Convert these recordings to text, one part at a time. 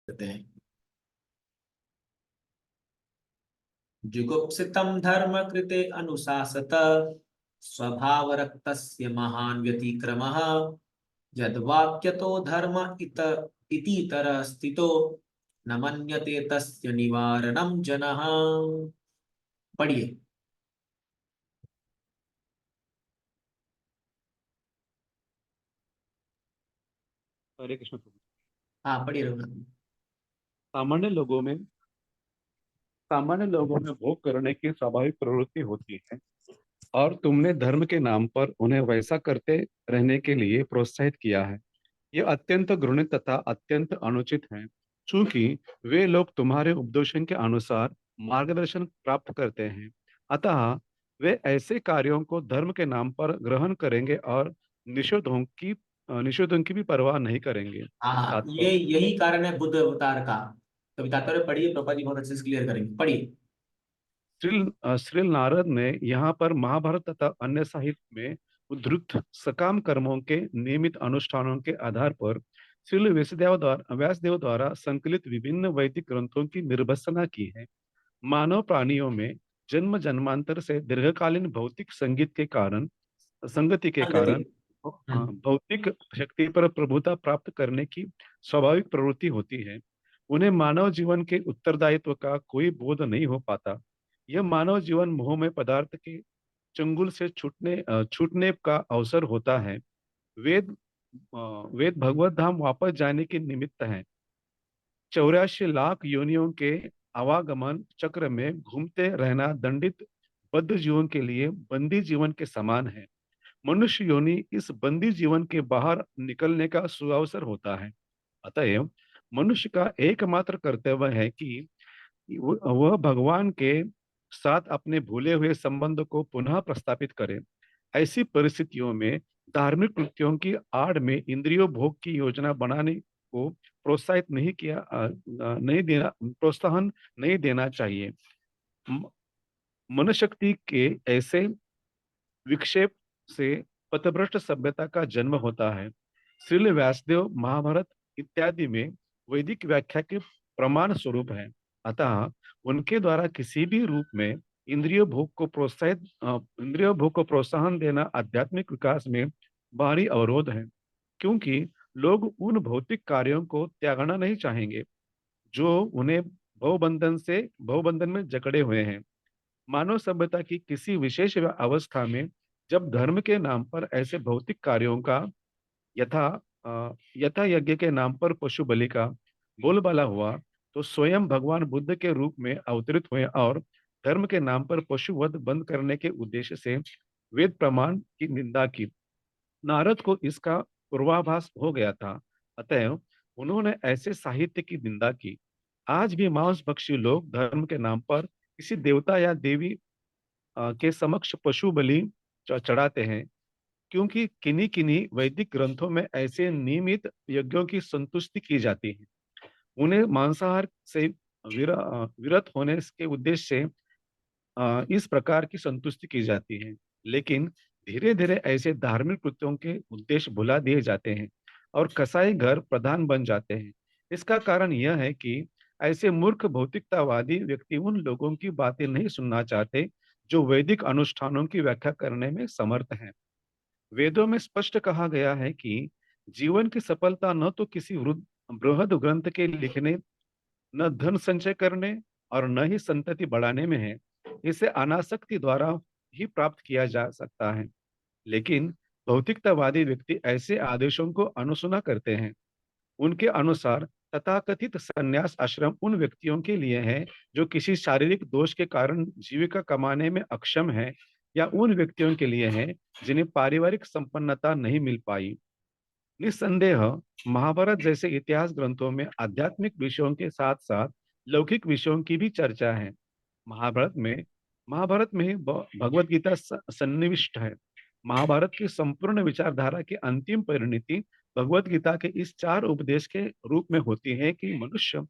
करते हैं। जुगुप्सितं धर्म कृते अनुशासत स्वभावरक्तस्य महान् व्यतिक्रमः यद्वाक्यतो धर्म इतीतर स्थितो न मन्यते तस्य निवारणं जनः। पढ़िए। हरे कृष्ण प्रभु। हाँ पढ़िए रघुनाथ। सामान्य लोगों में सामान्य लोगों में भोग करने की स्वाभाविक प्रवृत्ति होती है और तुमने धर्म के नाम पर उन्हें वैसा करते रहने के लिए प्रोत्साहित किया है। यह अत्यंत घृणित तथा अत्यंत अनुचित है, क्योंकि वे लोग तुम्हारे उपदेशों के अनुसार मार्गदर्शन प्राप्त करते हैं। अतः वे ऐसे कार्यों को धर्म के नाम पर ग्रहण करेंगे और निषेधों की निषेधों की भी परवाह नहीं करेंगे। हाँ हाँ, ये तात्पर्य। यही कारण है बुद्ध अवतार का। कभी तात्पर्य पढ़िए, प्रभुपाद जी बहुत अच्छे से क्लियर करेंगे, पढ़िए। श्री नारद ने यहाँ पर महाभारत तथा अन्य साहित्य में उद्धृत सकाम कर्मों के नियमित अनुष्ठानों के आधार पर श्री व्यासदेव द्वारा संकलित विभिन्न वैदिक ग्रंथों की निर्भत्सना की है। मानव प्राणियों में जन्म जन्मांतर से दीर्घकालीन भौतिक संगीत के कारण संगति के संगति। कारण हम्म। भौतिक शक्ति पर प्रभुता प्राप्त करने की स्वाभाविक प्रवृत्ति होती है। उन्हें मानव जीवन के उत्तरदायित्व का कोई बोध नहीं हो पाता। यह मानव जीवन मोह में पदार्थ के चंगुल से छूटने का अवसर होता है। वेद वेद भगवत धाम वापस जाने के निमित्त है। 84 लाख योनियों के आवागमन चक्र में घूमते रहना दंडित बद्ध जीवन के लिए बंदी जीवन के समान है। मनुष्य योनि इस बंदी जीवन के बाहर निकलने का सुअवसर होता है। अतएव मनुष्य का एकमात्र कर्तव्य है कि वह भगवान के साथ अपने भूले हुए संबंध को पुनः प्रस्तापित करे। ऐसी परिस्थितियों में धार्मिक कृत्यों की आड़ में इंद्रियों भोग की योजना बनाने को प्रोत्साहन नहीं देना चाहिए। म- मनुशक्ति के ऐसे विक्षेप से पथभ्रष्ट सभ्यता का जन्म होता है। श्रील व्यासदेव महाभारत इत्यादि में वैदिक व्याख्या के प्रमाण स्वरूप है। अतः उनके द्वारा किसी भी रूप में इंद्रिय भोग को प्रोत्साहन देना आध्यात्मिक विकास में भारी अवरोध है, क्योंकि लोग उन भौतिक कार्यों को त्यागना नहीं चाहेंगे जो उन्हें भवबंधन में जकड़े हुए हैं। मानव सभ्यता की किसी विशेष अवस्था में जब धर्म के नाम पर ऐसे भौतिक कार्यों का यथा यथा यज्ञ के नाम पर पशु बलि का बोलबाला हुआ, तो स्वयं भगवान बुद्ध के रूप में अवतरित हुए और धर्म के नाम पर पशु वध बंद करने के उद्देश्य से वेद प्रमाण की निंदा की। नारद को इसका पूर्वाभास हो गया था, अतएव उन्होंने ऐसे साहित्य की निंदा की। आज भी मांस भक्षी लोग धर्म के नाम पर किसी देवता या देवी के समक्ष पशु बलि चढ़ाते हैं, क्योंकि किन्हीं किन्हीं वैदिक ग्रंथों में ऐसे नियमित यज्ञों की संतुष्टि की जाती है। उन्हें मांसाहार से विरत होने के उद्देश्य से इस प्रकार की संतुष्टि की जाती है। लेकिन धीरे धीरे ऐसे धार्मिक कृत्यों के उद्देश्य भुला दिए जाते हैं और कसाई घर प्रधान बन जाते हैं। इसका कारण यह है कि ऐसे मूर्ख भौतिकतावादी व्यक्ति उन लोगों की बातें नहीं सुनना चाहते जो वैदिक अनुष्ठानों की व्याख्या करने में समर्थ हैं। वेदों में स्पष्ट कहा गया है कि जीवन की सफलता न तो किसी बृहद ग्रंथ के लिखने, न धन संचय करने और न ही संतति बढ़ाने में है। इसे अनासक्ति द्वारा ही प्राप्त किया जा सकता है। लेकिन भौतिकतावादी व्यक्ति ऐसे आदेशों को अनुसुना करते हैं। उनके अनुसार तथाकथित संन्यास आश्रम उन व्यक्तियों के लिए है जो किसी शारीरिक दोष के कारण जीविका कमाने में अक्षम है, या उन व्यक्तियों के लिए है जिन्हें पारिवारिक संपन्नता नहीं मिल पाई। निस्संदेह महाभारत जैसे इतिहास ग्रंथों में आध्यात्मिक विषयों के साथ साथ लौकिक विषयों की भी चर्चा है। महाभारत में महाभारत में ही भगवत गीता सन्निविष्ट है। महाभारत की संपूर्ण विचारधारा की अंतिम परिणति भगवत गीता के इस चार उपदेश के रूप में होती है कि मनुष्य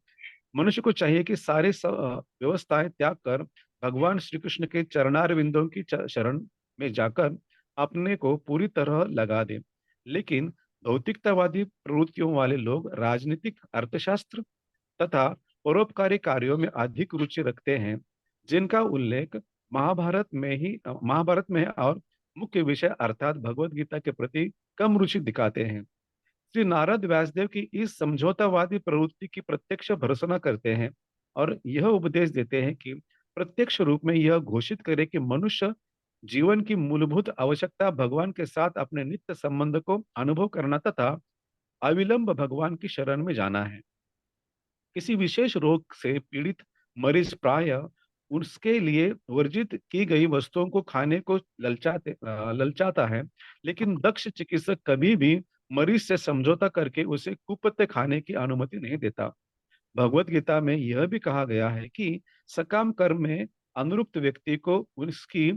मनुष्य को चाहिए कि सारे व्यवस्थाएं त्याग कर भगवान श्री कृष्ण के चरणार विंदों की शरण में जाकर अपने को पूरी तरह लगा दे। लेकिन भौतिकतावादी प्रवृत्तियों वाले लोग राजनीतिक, अर्थशास्त्र तथा परोपकारी कार्यों में अधिक रुचि रखते हैं, जिनका उल्लेख महाभारत में है, और मुख्य विषय अर्थात भगवत गीता के प्रति कम रुचि दिखाते हैं। श्री नारद व्यासदेव की इस समझौतावादी प्रवृत्ति की प्रत्यक्ष भर्त्सना करते हैं और यह उपदेश देते हैं कि प्रत्यक्ष रूप में यह घोषित करे कि मनुष्य जीवन की मूलभूत आवश्यकता भगवान के साथ अपने नित्य संबंध को अनुभव करना तथा अविलंब भगवान की शरण में जाना है। किसी विशेष रोग से पीड़ित मरीज प्राय उसके लिए वर्जित की गई वस्तुओं को खाने को ललचाता है, लेकिन दक्ष चिकित्सक कभी भी मरीज से समझौता करके उसे कुपत्ते खाने की अनुमति नहीं देता। भगवत गीता में यह भी कहा गया है कि सकाम कर्म में अनुरुक्त व्यक्ति को उसकी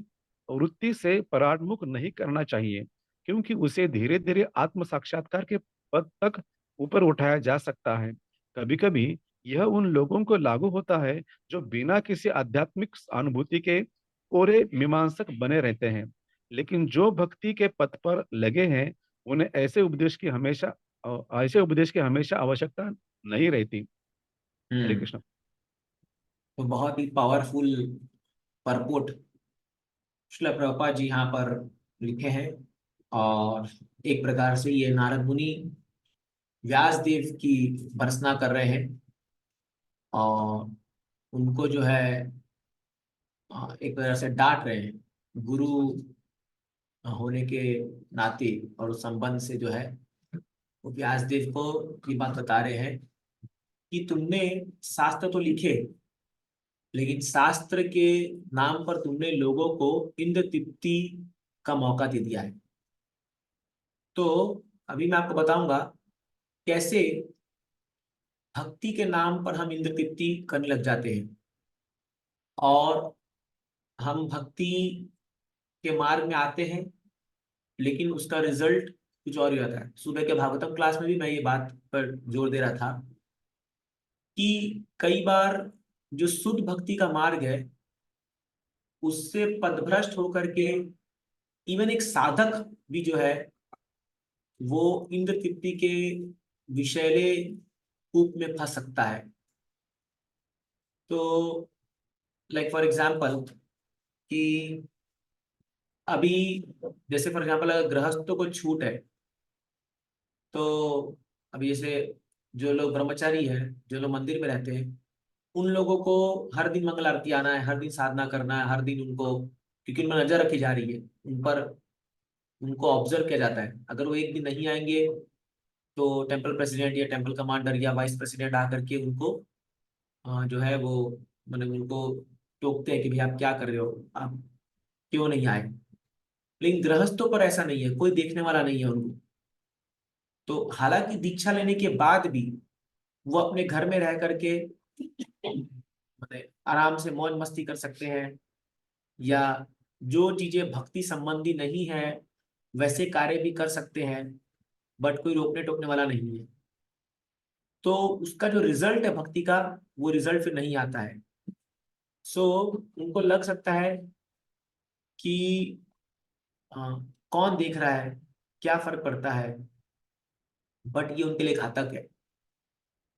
वृत्ति से परान्मुख नहीं करना चाहिए, क्योंकि उसे धीरे धीरे आत्म साक्षात्कार के पद तक ऊपर उठाया जा सकता है। कभी कभी यह उन लोगों को लागू होता है जो बिना किसी आध्यात्मिक अनुभूति के कोरे मीमांसक बने रहते हैं, लेकिन जो भक्ति के पथ पर लगे हैं उन्हें ऐसे उपदेश की हमेशा आवश्यकता नहीं रहती। हरे हम्म। कृष्ण। तो बहुत ही पावरफुल परपोट श्रील प्रभुपाद जी यहाँ पर लिखे हैं। और एक प्रकार से ये नारद मुनि व्यास देव की भर्त्सना कर रहे हैं और उनको जो है एक तरह से डांट रहे हैं, गुरु होने के नाते और उस संबंध से जो है वो व्यास देव को ये बात बता रहे हैं कि तुमने शास्त्र तो लिखे, लेकिन शास्त्र के नाम पर तुमने लोगों को इंद्र तृप्ति का मौका दे दिया है। तो अभी मैं आपको बताऊंगा कैसे भक्ति के नाम पर हम इंद्र तृप्ति करने लग जाते हैं और हम भक्ति के मार्ग में आते हैं, लेकिन उसका रिजल्ट कुछ और ही होता है। सुबह के भागवतम क्लास में भी मैं ये बात पर जोर दे रहा था कि कई बार जो शुद्ध भक्ति का मार्ग है उससे पथभ्रष्ट होकर के इवन एक साधक भी जो है वो इंद्र तृप्ति के विषैले कूप में फंस सकता है। तो लाइक फॉर एग्जाम्पल कि अभी जैसे फॉर एग्जाम्पल अगर गृहस्थों को छूट है, तो अभी जैसे जो लोग ब्रह्मचारी हैं, जो लोग मंदिर में रहते हैं, उन लोगों को हर दिन मंगल आरती आना है, हर दिन साधना करना है, हर दिन उनको, क्योंकि उनमें नजर रखी जा रही है, उन पर उनको ऑब्जर्व किया जाता है। अगर वो एक दिन नहीं आएंगे तो टेम्पल प्रेसिडेंट या टेम्पल कमांडर या वाइस प्रेसिडेंट आकर के उनको जो है वो मतलब उनको टोकते हैं कि भाई आप क्या कर रहे हो, आप क्यों नहीं आए। लेकिन गृहस्थों पर ऐसा नहीं है, कोई देखने वाला नहीं है उनको। तो हालांकि दीक्षा लेने के बाद भी वो अपने घर में रह करके मतलब आराम से मौज मस्ती कर सकते हैं, या जो चीजें भक्ति संबंधी नहीं है वैसे कार्य भी कर सकते हैं, बट कोई रोकने टोकने वाला नहीं है। तो उसका जो रिजल्ट है भक्ति का, वो रिजल्ट फिर नहीं आता है। सो उनको लग सकता है कि कौन देख रहा है, क्या फर्क पड़ता है, बट ये उनके लिए घातक है।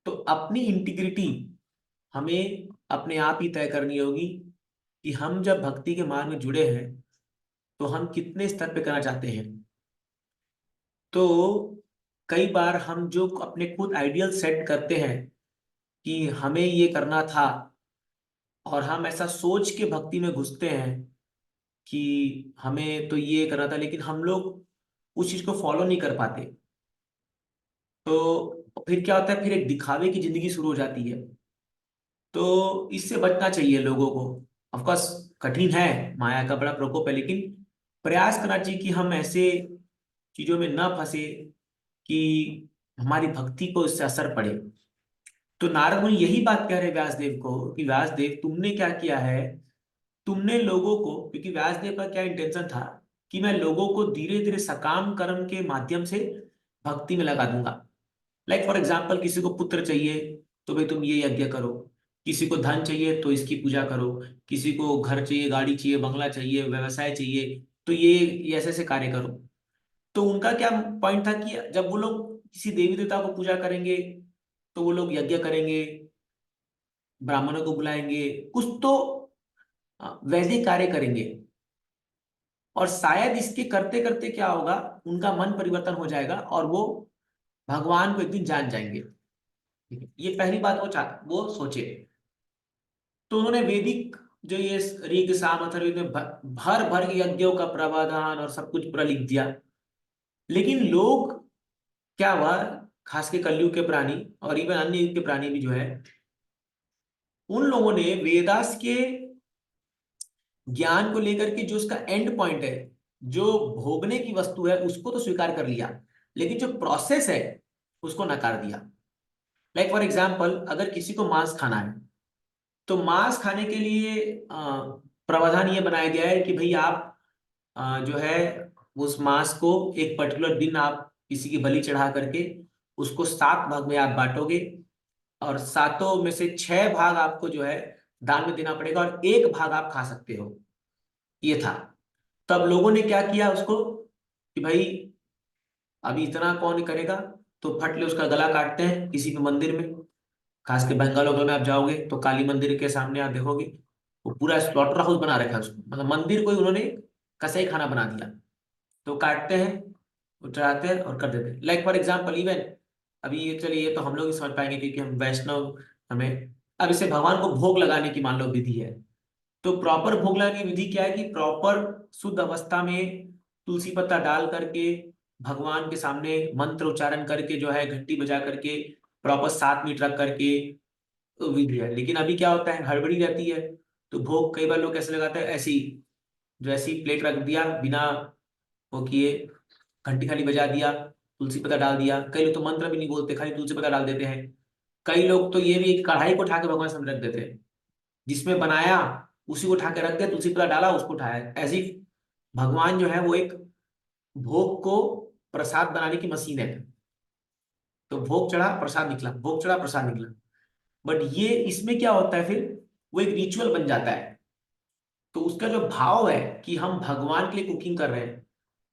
तो अपनी इंटीग्रिटी हमें अपने आप ही तय करनी होगी कि हम जब भक्ति के मार्ग में जुड़े हैं तो हम कितने स्तर पे करना चाहते हैं। तो कई बार हम जो अपने खुद आइडियल सेट करते हैं कि हमें ये करना था, और हम ऐसा सोच के भक्ति में घुसते हैं कि हमें तो ये करना था, लेकिन हम लोग उस चीज को फॉलो नहीं कर पाते। तो फिर क्या होता है, फिर एक दिखावे की जिंदगी शुरू हो जाती है। तो इससे बचना चाहिए लोगों को। ऑफकोर्स कठिन है, माया का बड़ा प्रकोप है, लेकिन प्रयास करना चाहिए कि हम ऐसे चीजों में ना फंसे कि हमारी भक्ति को इससे असर पड़े। तो नारद मुनि यही बात कह रहे व्यासदेव को कि व्यासदेव तुमने क्या किया है, तुमने लोगों को, क्योंकि व्यासदेव का क्या इंटेंशन था कि मैं लोगों को धीरे धीरे सकाम कर्म के माध्यम से भक्ति में लगा दूंगा। लाइक फॉर एग्जाम्पल किसी को पुत्र चाहिए तो भाई तुम ये यज्ञ करो, किसी को धन चाहिए तो इसकी पूजा करो, किसी को घर चाहिए, गाड़ी चाहिए, बंगला चाहिए, व्यवसाय चाहिए, तो ये ऐसे ऐसे कार्य करो। तो उनका क्या पॉइंट था कि जब वो लोग किसी देवी देवता को पूजा करेंगे तो वो लोग यज्ञ करेंगे, ब्राह्मणों को बुलाएंगे, कुछ तो वैदिक कार्य करेंगे। और शायद इसके करते करते क्या होगा, उनका मन परिवर्तन हो जाएगा और वो भगवान को एक दिन जान जाएंगे। ठीक है, ये पहली बात वो सोचे। तो उन्होंने वैदिक जो ये ऋग साम अथर्ववेद में भर भर के यज्ञों का प्रावधान और सब कुछ पूरा लिख दिया। लेकिन लोग, क्या हुआ, खास के कलयुग के प्राणी और इवन अन्य युग के प्राणी भी जो है, उन लोगों ने वेदास के ज्ञान को लेकर के जो उसका एंड पॉइंट है, जो भोगने की वस्तु है, उसको तो स्वीकार कर लिया, लेकिन जो प्रोसेस है उसको नकार दिया। लाइक फॉर एग्जाम्पल, अगर किसी को मांस खाना है, तो मांस खाने के लिए प्रावधान ये बनाया गया है कि भाई आप जो है उस मांस को एक पर्टिकुलर दिन आप किसी की बलि चढ़ा करके उसको 7 भाग में आप बांटोगे, और सातों में से 6 भाग आपको जो है दान में देना पड़ेगा और 1 भाग आप खा सकते हो। ये था। तब लोगों ने क्या किया उसको, कि भाई अभी इतना कौन करेगा, तो फट ले उसका गला काटते हैं किसी भी मंदिर में। खास के बंगाल वगैरह में आप जाओगे तो काली मंदिर के सामने आप देखोगे वो पूरा स्लॉटर हाउस बना रखा है उसको, मतलब मंदिर को ही उन्होंने कसाई खाना बना दिया। तो काटते हैं, उतराते हैं और कर देते हैं। लाइक फॉर एग्जाम्पल इवन, अभी ये चलिए, ये तो हम लोग ही समझ पाएंगे क्योंकि हम वैष्णव हमें। अब इसे भगवान को भोग लगाने की मान लो विधि है। तो प्रॉपर भोग लगाने की विधि क्या है, कि प्रॉपर शुद्ध अवस्था में तुलसी पत्ता डाल करके भगवान के सामने मंत्र उच्चारण करके जो है घंटी बजा करके प्रॉपर 7 मिनट रख करके विधि है। लेकिन अभी क्या होता है, हड़बड़ी रहती है। तो भोग कई बार लोग कैसे लगाते हैं, ऐसी जो ऐसी प्लेट रख दिया बिना वो किए, घंटी खाली बजा दिया, तुलसी पत्ता डाल दिया। कई लोग तो मंत्र भी नहीं बोलते, खाली तुलसी पत्ता डाल देते हैं। कई लोग तो ये भी कढ़ाई को उठा के भगवान सामने रख देते हैं, जिसमें बनाया उसी को उठा के रख दिया, तुलसी पत्ता डाला उसको उठाया, ऐसी भगवान जो है वो एक भोग को प्रसाद बनाने की मशीन है। तो भोग चढ़ा प्रसाद निकला, भोग चढ़ा प्रसाद निकला। बट ये इसमें क्या होता है फिर, वो एक रिचुअल बन जाता है। तो उसका जो भाव है कि हम भगवान के लिए कुकिंग कर रहे हैं,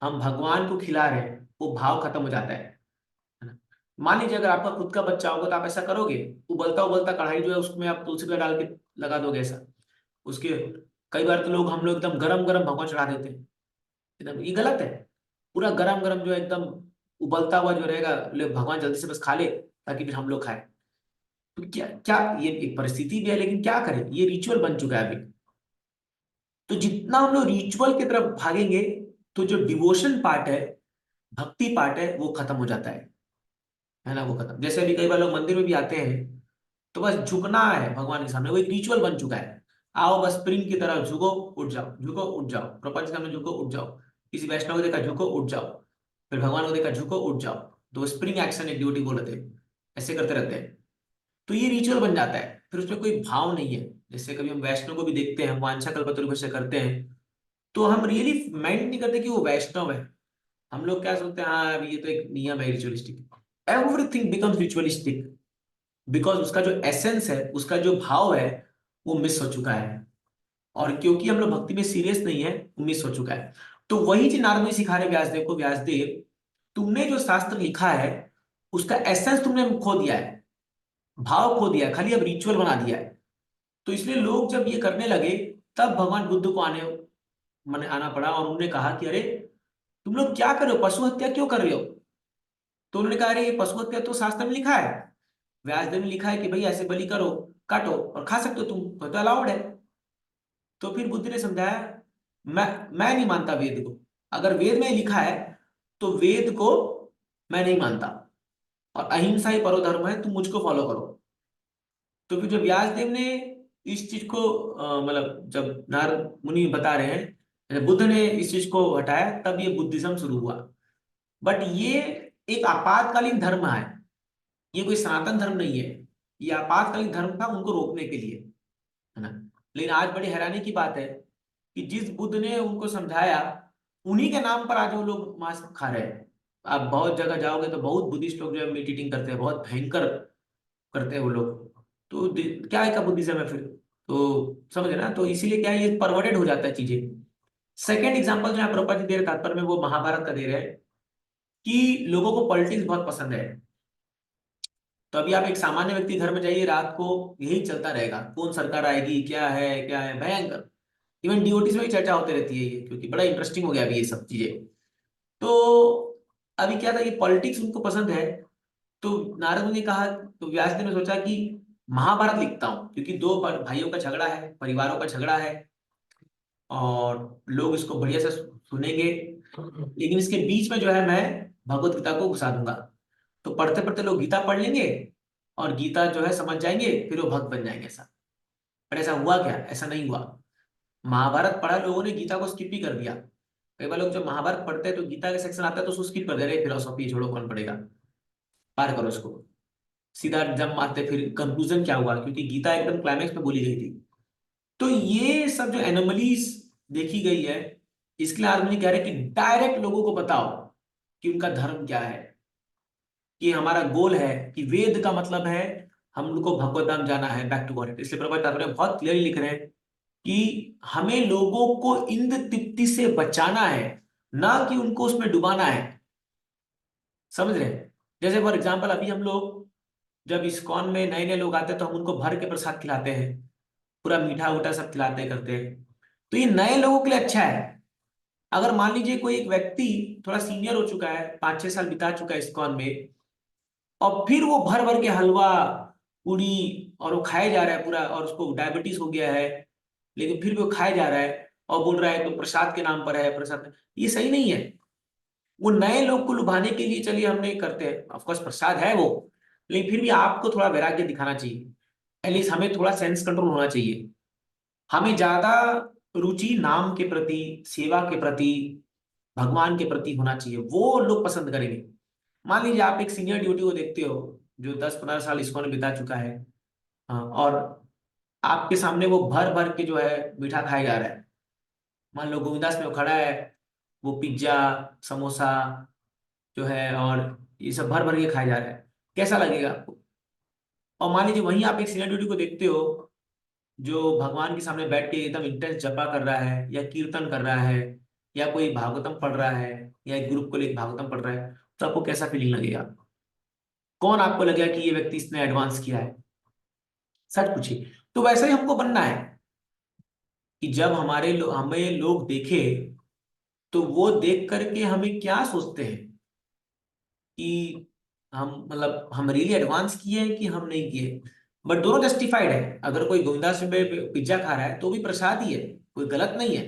हम भगवान को खिला रहे हैं, वो भाव खत्म हो जाता है ना। मान लीजिए अगर आपका खुद का बच्चा होगा तो आप ऐसा करोगे, उबलता उबलता कढ़ाई जो है उसमें आप तुलसी पत्ता डाल के लगा दोगे ऐसा उसके। कई बार तो लोग, हम लोग एकदम गरम गरम भगवान चढ़ा देते हैं, एकदम ये गलत है। पूरा गरम गरम जो है एकदम उबलता हुआ जो रहेगा, भगवान जल्दी से बस खा ले ताकि फिर हम लोग खाएं। तो क्या क्या, ये एक परिस्थिति भी है, लेकिन क्या करें, ये रिचुअल बन चुका है अभी। तो जितना हम लोग रिचुअल की तरफ भागेंगे, तो जो डिवोशन पार्ट है, भक्ति पार्ट है, वो खत्म हो जाता है ना, वो खत्म। जैसे अभी कई बार लोग मंदिर में भी आते हैं, तो बस झुकना है भगवान के सामने, वो एक रिचुअल बन चुका है। आओ बस स्प्रिंग की तरह झुको उठ जाओ, झुको उठ जाओ, प्रपंच के सामने झुको उठ जाओ, किसी वैष्णव को देखा झुको उठ जाओ, फिर भगवान को देखा झुको उठ जाओ। तो स्प्रिंग एक्शन एक ड्यूटी बोल रहे थे, ऐसे करते रहते हैं। तो ये रिचुअल बन जाता है, फिर उसमें कोई भाव नहीं है। जैसे कभी हम वैष्णव को भी देखते हैं, हम वांछा कल्पतरु से करते हैं, तो हम रियली माइंड नहीं करते कि वो वैष्णव है। हम लोग क्या सोचते हैं, हाँ अभी ये तो एक नियम है ritualistic. Everything becomes ritualistic, because उसका जो एसेंस है, उसका जो भाव है, वो मिस हो चुका है। और क्योंकि हम लोग भक्ति में सीरियस नहीं है, वो मिस हो चुका है। तो वही चीज नारद मुनि सिखा रहे व्यासदेव को, व्यासदेव तुमने जो शास्त्र लिखा है उसका एसेंस तुमने खो दिया है, भाव खो दिया है, खाली अब रिचुअल बना दिया है। तो इसलिए लोग जब ये करने लगे, तब भगवान बुद्ध को मन आना पड़ा, और उन्होंने कहा कि अरे तुम लोग क्या कर रहे हो, पशु हत्या क्यों कर रहे हो। तो उन्होंने कहा अरे ये पशु हत्या तो शास्त्र में लिखा है, व्यासदेव में लिखा है कि भाई ऐसे बलि करो, काटो और खा सकते हो तुम, तो अलाउड है। तो फिर बुद्ध ने समझाया, मैं नहीं मानता वेद को। अगर वेद में लिखा है तो वेद को मैं नहीं मानता, और अहिंसा ही परमो धर्म है, तुम मुझको फॉलो करो। तो फिर जब व्यासदेव ने इस चीज को मतलब जब नारद मुनि बता रहे हैं, जब बुद्ध ने इस चीज को हटाया, तब ये बुद्धिज्म शुरू हुआ। बट ये एक आपातकालीन धर्म है, ये कोई सनातन धर्म नहीं है। ये आपातकालीन धर्म था उनको रोकने के लिए, है ना। लेकिन आज बड़ी हैरानी की बात है कि जिस बुद्ध ने उनको समझाया, उन्हीं के नाम पर आज वो लोग मांस खा रहे हैं। आप बहुत जगह जाओगे तो बहुत बुद्धिस्ट लोग जो है मीट ईटिंग करते हैं, बहुत भयंकर करते हैं वो लोग। तो क्या है का बुद्धिज्म है फिर। तो समझ रहे ना, तो इसीलिए क्या है, ये परवर्टेड हो जाता है चीजें। सेकेंड एग्जाम्पल जो है प्रभुपाद जी दे रहे तात्पर्य में, वो महाभारत का दे रहे हैं कि लोगों को पॉलिटिक्स बहुत पसंद है। तो अभी आप एक सामान्य व्यक्ति घर में जाइए, रात को यही चलता रहेगा, कौन सरकार आएगी, क्या है, भयंकर। इवन डीओटीज में भी चर्चा होती रहती है ये, क्योंकि बड़ा इंटरेस्टिंग हो गया अभी ये सब चीजें। तो अभी क्या था, ये पॉलिटिक्स उनको पसंद है। तो नारद मुनि ने कहा, तो व्यासदेव ने सोचा कि महाभारत लिखता हूँ, क्योंकि दो भाइयों का झगड़ा है, परिवारों का झगड़ा है, और लोग इसको बढ़िया से सुनेंगे। लेकिन इसके बीच में जो है मैं भगवत गीता को घुसा दूंगा। तो पढ़ते पढ़ते लोग गीता पढ़ लेंगे, और गीता जो है समझ जाएंगे, फिर वो भक्त बन जाएंगे, ऐसा। पर ऐसा हुआ क्या? ऐसा नहीं हुआ। महाभारत पढ़ा लोगों ने, गीता को स्किप ही कर दिया। कई बार लोग जब महाभारत पढ़ते हैं तो गीता का सेक्शन आता है तो उसको स्किप कर दे रहे, फिलोसॉफी छोड़ो, कौन पढ़ेगा, पार करो उसको, सीधा जंप मारते। फिर कंक्लूजन क्या हुआ, क्योंकि गीता एकदम क्लाइमेक्स में बोली गई थी। तो ये सब जो एनोमलीज देखी गई है, इसके लिए आदमी कह रहे हैं कि डायरेक्ट लोगों को बताओ कि उनका धर्म क्या है। कि हमारा गोल है कि वेद का मतलब है हम लोग को भगवत धाम जाना है, बैक टू गॉड। इसलिए प्रभुपाद तात्पर्य बहुत क्लियरली लिख रहे हैं कि हमें लोगों को इंद्र तृप्ति से बचाना है, ना कि उनको उसमें डुबाना है। समझ रहे हैं? जैसे फॉर एग्जाम्पल, अभी हम लोग जब इस्कॉन में नए नए लोग आते हैं तो हम उनको भर के प्रसाद खिलाते हैं, पूरा मीठा उठा सब खिलाते करते हैं। तो ये नए लोगों के लिए अच्छा है। अगर मान लीजिए कोई एक व्यक्ति थोड़ा सीनियर हो चुका है, 5-6 साल बिता चुका है इस्कॉन में, और फिर वो भर भर के हलवा पूड़ी और वो खाए जा रहा है पूरा, और उसको डायबिटीज हो गया है, लेकिन फिर भी वो खाए जा रहा है और बोल रहा है तो प्रसाद के नाम पर है प्रसाद। ये सही नहीं है। वो नए लोग को लुभाने के लिए चलिए हमने करते हैं, ऑफकोर्स प्रसाद है वो, लेकिन फिर भी आपको थोड़ा वैराग्य दिखाना चाहिए। एटलीस्ट हमें थोड़ा सेंस कंट्रोल होना चाहिए। हमें ज्यादा रुचि नाम के प्रति, सेवा के प्रति, भगवान के प्रति होना चाहिए, वो लोग पसंद करेंगे। मान लीजिए आप एक सीनियर ड्यूटी को देखते हो जो 10-15 साल इसको बिता चुका है, हाँ, और आपके सामने वो भर भर के जो है मीठा खाया जा रहा है। मान लो गोविंदास में वो खड़ा है, वो पिज्जा, समोसा जो है और ये सब भर भर के खाया जा रहा है, कैसा लगेगा आपको? और मान लीजिए वहीं आप एक सीनियर ड्यूटी को देखते हो जो भगवान के सामने बैठ के एकदम इंटेंस जपा कर रहा है, या कीर्तन कर रहा है, या कोई भागवतम पढ़ रहा है, या एक ग्रुप को लेकर भागवतम पढ़ रहा है, तो आपको कैसा फीलिंग लगेगा? कौन आपको लगेगा कि ये व्यक्ति इसने एडवांस किया है? सच पूछिए। तो वैसे ही हमको बनना है कि जब हमें लोग देखे, तो वो देख करके हमें क्या सोचते हैं कि हम, मतलब हम रियली एडवांस किए हैं कि हम नहीं किए। बट दोनों जस्टिफाइड है। अगर कोई गोविंदा से पिज्जा खा रहा है तो भी प्रसाद ही है, कोई गलत नहीं है।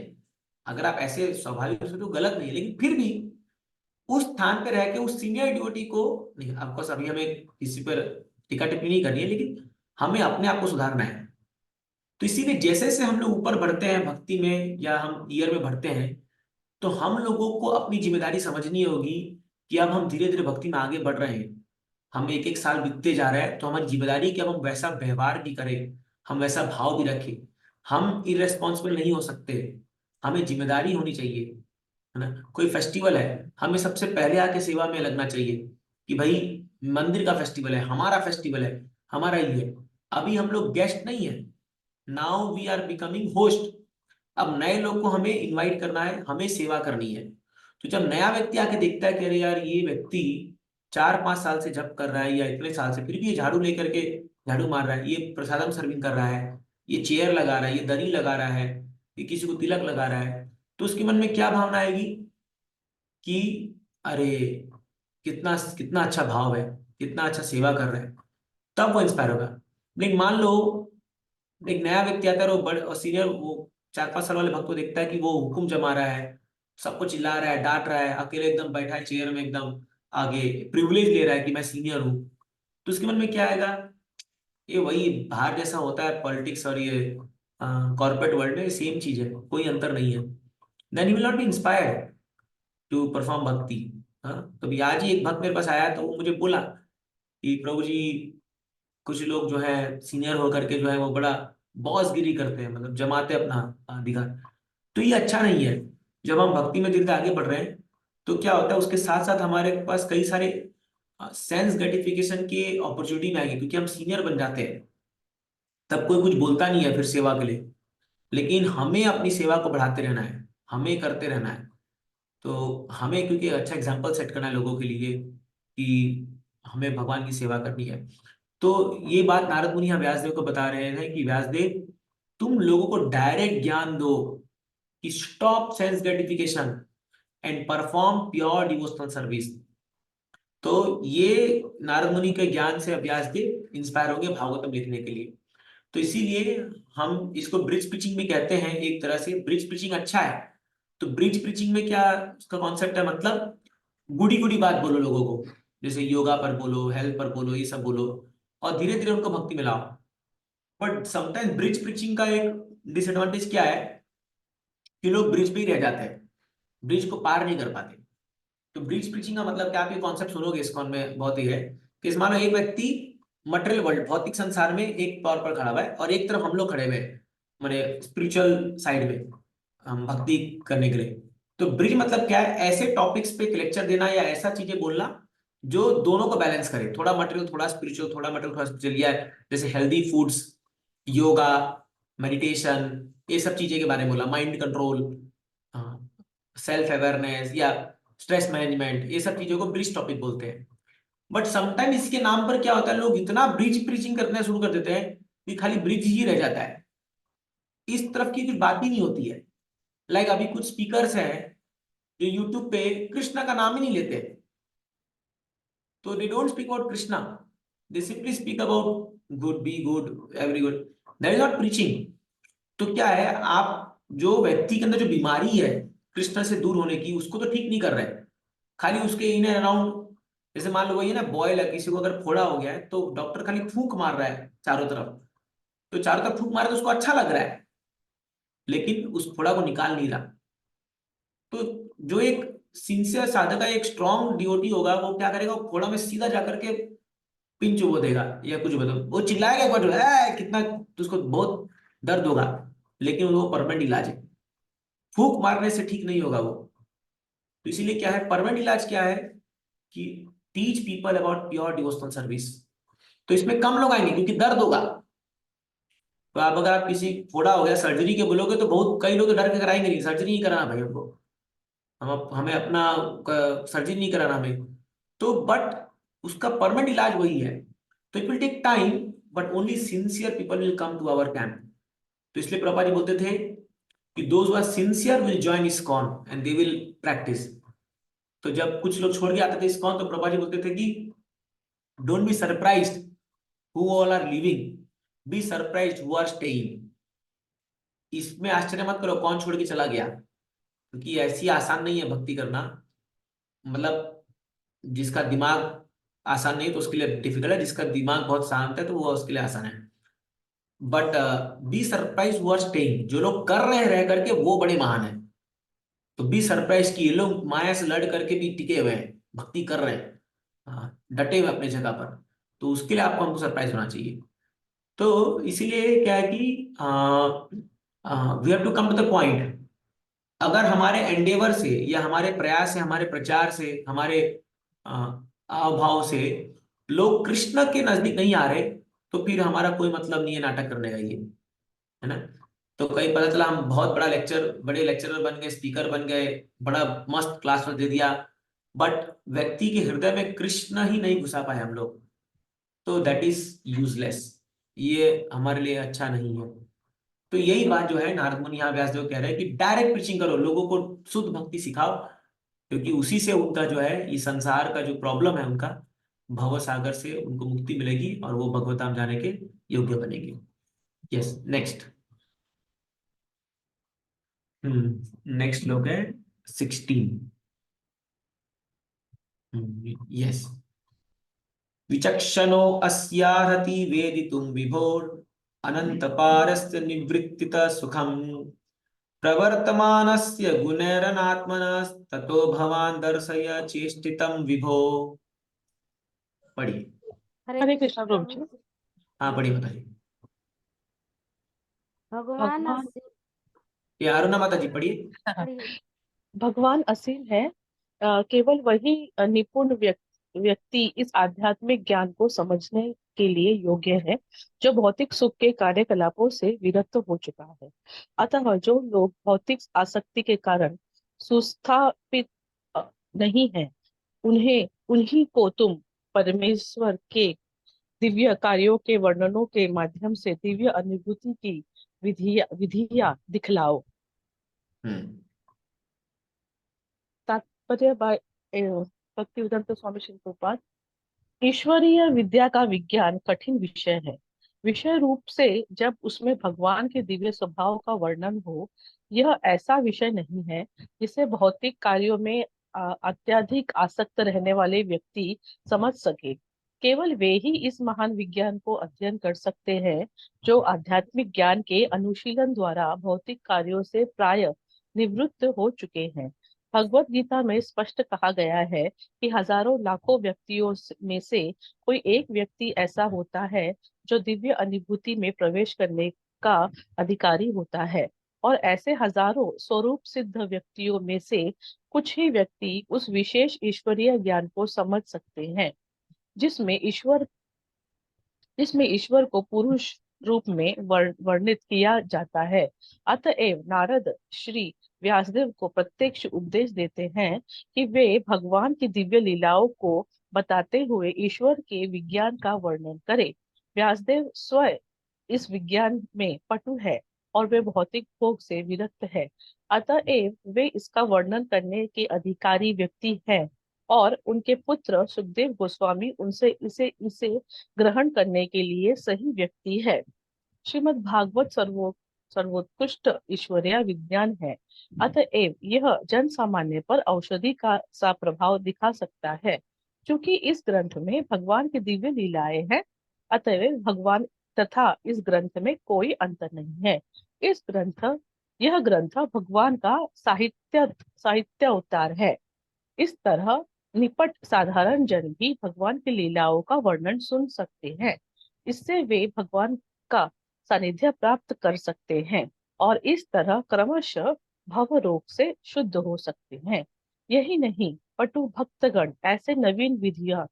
अगर आप ऐसे स्वाभाविक रूप से, तो गलत नहीं है, लेकिन फिर भी उस स्थान पे रह के उस सीनियर ड्यूटी को, नहीं ऑफकोर्स अभी हमें किसी पर टिक्का टिप्पणी नहीं करनी है, लेकिन हमें अपने आप को सुधारना है। तो इसीलिए जैसे जैसे हम लोग ऊपर बढ़ते हैं भक्ति में, या हम ईयर में बढ़ते हैं, तो हम लोगों को अपनी जिम्मेदारी समझनी होगी कि अब हम धीरे धीरे भक्ति में आगे बढ़ रहे हैं। हम एक एक साल बीतते जा रहे हैं, तो हमारी जिम्मेदारी है कि अब हम वैसा व्यवहार भी करें, हम वैसा भाव भी रखें। हम इरेस्पॉन्सिबल नहीं हो सकते, हमें जिम्मेदारी होनी चाहिए, है ना? कोई फेस्टिवल है, हमें सबसे पहले आके सेवा में लगना चाहिए कि भाई मंदिर का फेस्टिवल है, हमारा फेस्टिवल है, हमारा ही है। अभी हम लोग गेस्ट नहीं है, now we are becoming host. अब नए लोग को हमें इनवाइट करना है, हमें सेवा करनी है। तो जब नया व्यक्ति आके देखता है कि अरे यार ये व्यक्ति 4-5 साल से जब कर रहा है, या इतने साल से, फिर भी ये झाड़ू लेकर के झाड़ू मार रहा है, ये प्रसादम सर्विंग कर रहा है, ये चेयर लगा रहा है, ये दरी लगा रहा है, ये किसी को तिलक लगा रहा है, तो उसके मन में क्या भावना आएगी कि अरे कितना कितना अच्छा भाव है, कितना अच्छा सेवा कर रहे हैं। तब वो इंस्पायर होगा। लेकिन मान लो एक नया व्यक्ति आता है, और बड़े और सीनियर, वो 4-5 साल वाले भक्त को देखता है कि वो हुक्म जमा रहा है, सबको चिल्ला रहा है, डांट रहा है, अकेले एकदम बैठा है चेयर में एकदम आगे, प्रिविलेज ले रहा है कि मैं सीनियर हूँ। तो उसके मन में क्या आएगा? ये वही बाहर जैसा होता है पॉलिटिक्स और ये कॉर्पोरेट वर्ल्ड में सेम चीज है, कोई अंतर नहीं है। Then you will not be inspired to perform bhakti. हाँ, तो अभी आज ही एक भक्त मेरे पास आया, तो वो मुझे बोला कि प्रभु जी, कुछ लोग जो है सीनियर होकर के जो है वो बड़ा बॉसगिरी करते हैं, मतलब जमाते हैं अपना अधिकार। तो ये अच्छा नहीं है। जब हम भक्ति में धीरे धीरे आगे बढ़ रहे हैं, तो क्या होता है, उसके साथ साथ हमारे पास कई सारे सेंस ग्रेटिफिकेशन के अपॉर्चुनिटी में आएंगे, क्योंकि हम सीनियर बन जाते हैं। तब कोई कुछ बोलता नहीं है फिर सेवा के लिए, लेकिन हमें अपनी सेवा को बढ़ाते रहना है, हमें करते रहना है। तो हमें क्योंकि अच्छा एग्जाम्पल सेट करना है लोगों के लिए कि हमें भगवान की सेवा करनी है। तो ये बात नारद मुनि यहाँ व्यासदेव को बता रहे हैं कि व्यासदेव, तुम लोगों को डायरेक्ट ज्ञान दो कि stop sense gratification and perform pure devotional service. तो ये नारद मुनि के ज्ञान से व्यासदेव इंस्पायर होंगे भागवतम लिखने के लिए। तो इसीलिए हम इसको ब्रिज प्रीचिंग भी कहते हैं। एक तरह से ब्रिज प्रीचिंग अच्छा है। तो ब्रिज प्रीचिंग में क्या उसका कॉन्सेप्ट है, मतलब गुड़ी गुड़ी बात बोलो लोगों को, जैसे योगा पर बोलो, हेल्थ पर बोलो, ये सब बोलो, और धीरे धीरे उनको भक्ति में लाओ। बट समटाइम्स ब्रिज प्रीचिंग का एक डिसएडवांटेज क्या है कि लोग ब्रिज पे ही रह जाते हैं, ब्रिज को पार नहीं कर पाते। तो ब्रिज प्रीचिंग का मतलब क्या, आप ये कॉन्सेप्ट सुनोगे इस्कॉन में बहुत ही है कि मान लो एक व्यक्ति मटेरियल वर्ल्ड, भौतिक संसार में एक तौर पर खड़ा हुआ है, और एक तरफ हम लोग खड़े हुए हैं माने स्पिरिचुअल साइड में, हम भक्ति करने के लिए। तो ब्रिज मतलब क्या है, ऐसे टॉपिक्स पे लेक्चर देना या ऐसा चीजें बोलना जो दोनों को बैलेंस करे, थोड़ा मटेरियल थोड़ा स्पिरिचुअल, थोड़ा मटेरियल थोड़ा स्पिरिचुअल, या जैसे हेल्दी फूड्स, योगा, मेडिटेशन, ये सब चीजें के बारे में बोला, माइंड कंट्रोल, सेल्फ अवेयरनेस या स्ट्रेस मैनेजमेंट, ये सब चीजों को ब्रिज टॉपिक बोलते हैं। बट समटाइम इसके नाम पर क्या होता है, लोग इतना ब्रिज प्रीचिंग करना शुरू कर देते हैं कि खाली ब्रिज ही रह जाता है, इस तरफ की कुछ बात ही नहीं होती है। लाइक अभी कुछ स्पीकर्स हैं जो यूट्यूब पे कृष्णा का नाम ही नहीं लेते, तो they don't speak about Krishna, they simply speak about good, be good, every good, that is not preaching. तो क्या है, आप जो व्यक्ति के अंदर जो बीमारी है कृष्ण से दूर होने की, उसको तो ठीक नहीं कर रहे, खाली उसके इन एंड अराउंड। जैसे मान लो वही है ना, बॉयल है, किसी को अगर फोड़ा हो गया है तो डॉक्टर खाली फूंक मार रहा है चारों तरफ, तो चारों तरफ फूंक मारे तो उसको अच्छा लग रहा है, लेकिन उस फोड़ा को निकाल नहीं रहा। तो जो एक सिंसियर साधक का, एक स्ट्रॉन्ग डिवोटी होगा, वो क्या करेगा, वो फोड़ा में सीधा जाकर के पिंच वो देगा या कुछ बता, वो चिल्लाएगा एक बार, कितना, तो उसको बहुत दर्द होगा, लेकिन वो परमानेंट इलाज है, फूंक मारने से ठीक नहीं होगा वो। तो इसीलिए क्या है, परमानेंट इलाज क्या है कि teach people about pure devotional service. तो इसमें कम लोग आएंगे क्योंकि दर्द होगा। तो आप अगर आप किसी फोड़ा हो गया सर्जरी के बोलोगे तो बहुत कई लोग तो डर के कराएंगे नहीं, सर्जरी नहीं कराना भाई हमको, हमें अपना सर्जरी नहीं कराना हमें। तो बट उसका परमानेंट इलाज वही है। तो it will take time, but only sincere people will come to our camp. तो इसलिए प्रभुपाद जी बोलते थे कि those who are sincere will join ISKCON and they will practise. तो जब कुछ लोग छोड़ के आते थे इस्कॉन, तो प्रभुपाद जी बोलते थे कि don't be surprised who all are living, be surprised who are staying. इसमें आश्चर्य मत करो कौन छोड़ के चला गया, क्योंकि ऐसी आसान नहीं है भक्ति करना। मतलब जिसका दिमाग आसान नहीं तो उसके लिए डिफिकल्ट है, जिसका दिमाग बहुत शांत है तो वो उसके लिए आसान है। But be surprise who are staying, जो लोग कर रहे हैं रह करके वो बड़े महान है। तो बी सरप्राइज की ये लोग माया से लड़ करके भी टिके हुए हैं, भक्ति कर रहे हैं, हाँ, डटे हुए अपनी जगह पर। तो उसके लिए आपको, हमको सरप्राइज होना चाहिए। तो इसीलिए क्या है कि we have to come to the point. अगर हमारे एंडेवर से या हमारे प्रयास से, हमारे प्रचार से, हमारे अभाव से लोग कृष्ण के नजदीक नहीं आ रहे, तो फिर हमारा कोई मतलब नहीं है नाटक करने का, ये है ना। तो कहीं पता चला हम बहुत बड़ा लेक्चर, बड़े लेक्चरर बन गए, स्पीकर बन गए, बड़ा मस्त क्लास में दे दिया, बट व्यक्ति के हृदय में कृष्ण ही नहीं घुसा पाए हम लोग, तो दैट इज यूजलेस, ये हमारे लिए अच्छा नहीं है। तो यही बात जो है नारद मुनि यहाँ व्यासदेव कह रहे हैं कि डायरेक्ट प्रीचिंग करो, लोगों को शुद्ध भक्ति सिखाओ, क्योंकि उसी से उनका जो है ये संसार का जो प्रॉब्लम है उनका, भव सागर से उनको मुक्ति मिलेगी और वो भगवताम जाने के योग्य बनेंगे। Yes, next. नेक्स्ट लोग है 16। यस। विचक्षणो अस्याहति वेदितुं विभोर अनंत पारस्य निवृत्तित सुखम प्रवर्तमानस्य गुणैरनात्मनस्ततो भवान् दर्शय चेष्टितं विभो। पढ़िए। हरे हरे कृष्ण कृष्णा प्रभु प्रभु। जी। हाँ पढ़िए, बताइए। भगवान भगवान असीम। ये अरुणा माता जी पढ़िए। पढ़िए। भगवान असीम है। केवल वही निपुण व्यक्ति इस आध्यात्मिक ज्ञान को समझने के लिए योग्य है जो भौतिक सुख के कार्यकलापों से विरक्त हो चुका है। अतः जो लोग भौतिक आसक्ति के कारण सुस्थापित नहीं है, उन्हें उन्हीं को तुम परमेश्वर के दिव्य कार्यों के वर्णनों के माध्यम से दिव्य अनुभूति की विधियां दिखलाओ। हम्म। तात्पर्य बाय भक्तिवेदांत स्वामी श्री प्रभुपाद। ईश्वरीय विद्या का विज्ञान कठिन विषय है। विषय रूप से जब उसमें भगवान के दिव्य स्वभाव का वर्णन हो, यह ऐसा विषय नहीं है जिसे भौतिक कार्यों में अत्यधिक आसक्त रहने वाले व्यक्ति समझ सके। केवल वे ही इस महान विज्ञान को अध्ययन कर सकते हैं जो आध्यात्मिक ज्ञान के अनुशीलन द्वारा भौतिक कार्यों से प्राय निवृत्त हो चुके हैं। भगवत गीता में स्पष्ट कहा गया है कि हजारों लाखों व्यक्तियों में से कोई एक व्यक्ति ऐसा होता है जो दिव्य अनुभूति में प्रवेश करने का अधिकारी होता है, और ऐसे हजारों स्वरूप सिद्ध व्यक्तियों में से कुछ ही व्यक्ति उस विशेष ईश्वरीय ज्ञान को समझ सकते हैं जिसमें ईश्वर जिसमें ईश्वर को पुरुष रूप में वर्णित किया जाता है। अतएव नारद श्री व्यासदेव को प्रत्यक्ष उपदेश देते हैं कि वे भगवान की दिव्य लीलाओं को बताते हुए ईश्वर के विज्ञान का वर्णन करें। व्यासदेव स्वयं इस विज्ञान में पटु है और वे भौतिक भोग से विरक्त है। अतएव वे इसका वर्णन करने के अधिकारी व्यक्ति हैं, और उनके पुत्र सुखदेव गोस्वामी उनसे इसे इसे ग्रहण करने के लिए सही व्यक्ति है। श्रीमद् भागवत सर्वोत्कृष्ट ईश्वरीय विज्ञान है। अतएव यह जन सामान्य पर औषधि का सा प्रभाव दिखा सकता है। क्योंकि इस ग्रंथ में भगवान की दिव्य लीलाएं हैं, अतएव भगवान तथा इस ग्रंथ में कोई अंतर नहीं है। यह ग्रंथ भगवान का साहित्य अवतार है। इस तरह निपट साधारण जन भी भगवान की लीलाओं का वर्णन सुन सकते हैं। इससे वे भगवान का सानिध्य प्राप्त कर सकते हैं और इस तरह क्रमशः भव रोग से शुद्ध हो सकते हैं। यही नहीं, पटु भक्तगण ऐसे नवीन विधियां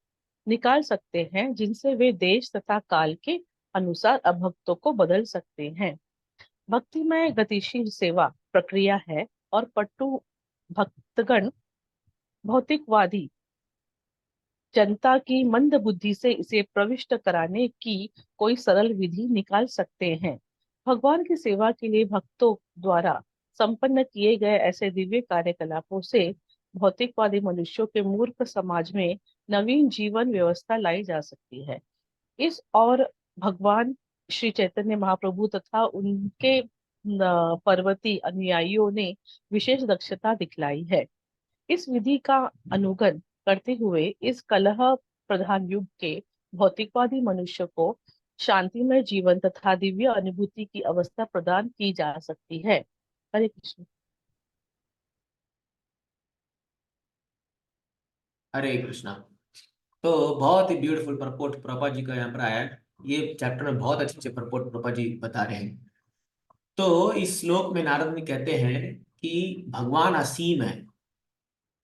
निकाल सकते हैं जिनसे वे देश तथा काल के अनुसार अभक्तों को बदल सकते हैं। भक्तिमय गतिशील सेवा प्रक्रिया है, और पटु भक्तगण भौतिकवादी जनता की मंद बुद्धि से इसे प्रविष्ट कराने की कोई सरल विधि निकाल सकते हैं। भगवान की सेवा के लिए भक्तों द्वारा संपन्न किए गए ऐसे दिव्य कार्यकलापों से भौतिकवादी मनुष्यों के मूर्ख समाज में नवीन जीवन व्यवस्था लाई जा सकती है। इस और भगवान श्री चैतन्य महाप्रभु तथा उनके पर्वती अनुयायियों ने विशेष दक्षता दिखलाई है। इस विधि का अनुगण करते हुए इस कलह प्रधान युग के भौतिकवादी मनुष्य को शांतिमय जीवन तथा दिव्य अनुभूति की अवस्था प्रदान की जा सकती है। हरे कृष्ण। हरे कृष्णा। तो बहुत ही ब्यूटीफुल प्रपोर्ट प्रभा जी का यहाँ पर आया है। ये चैप्टर में बहुत अच्छे अच्छे प्रपोर्ट प्रभा जी बता रहे हैं। तो इस श्लोक में नारद मुनि कहते हैं कि भगवान असीम है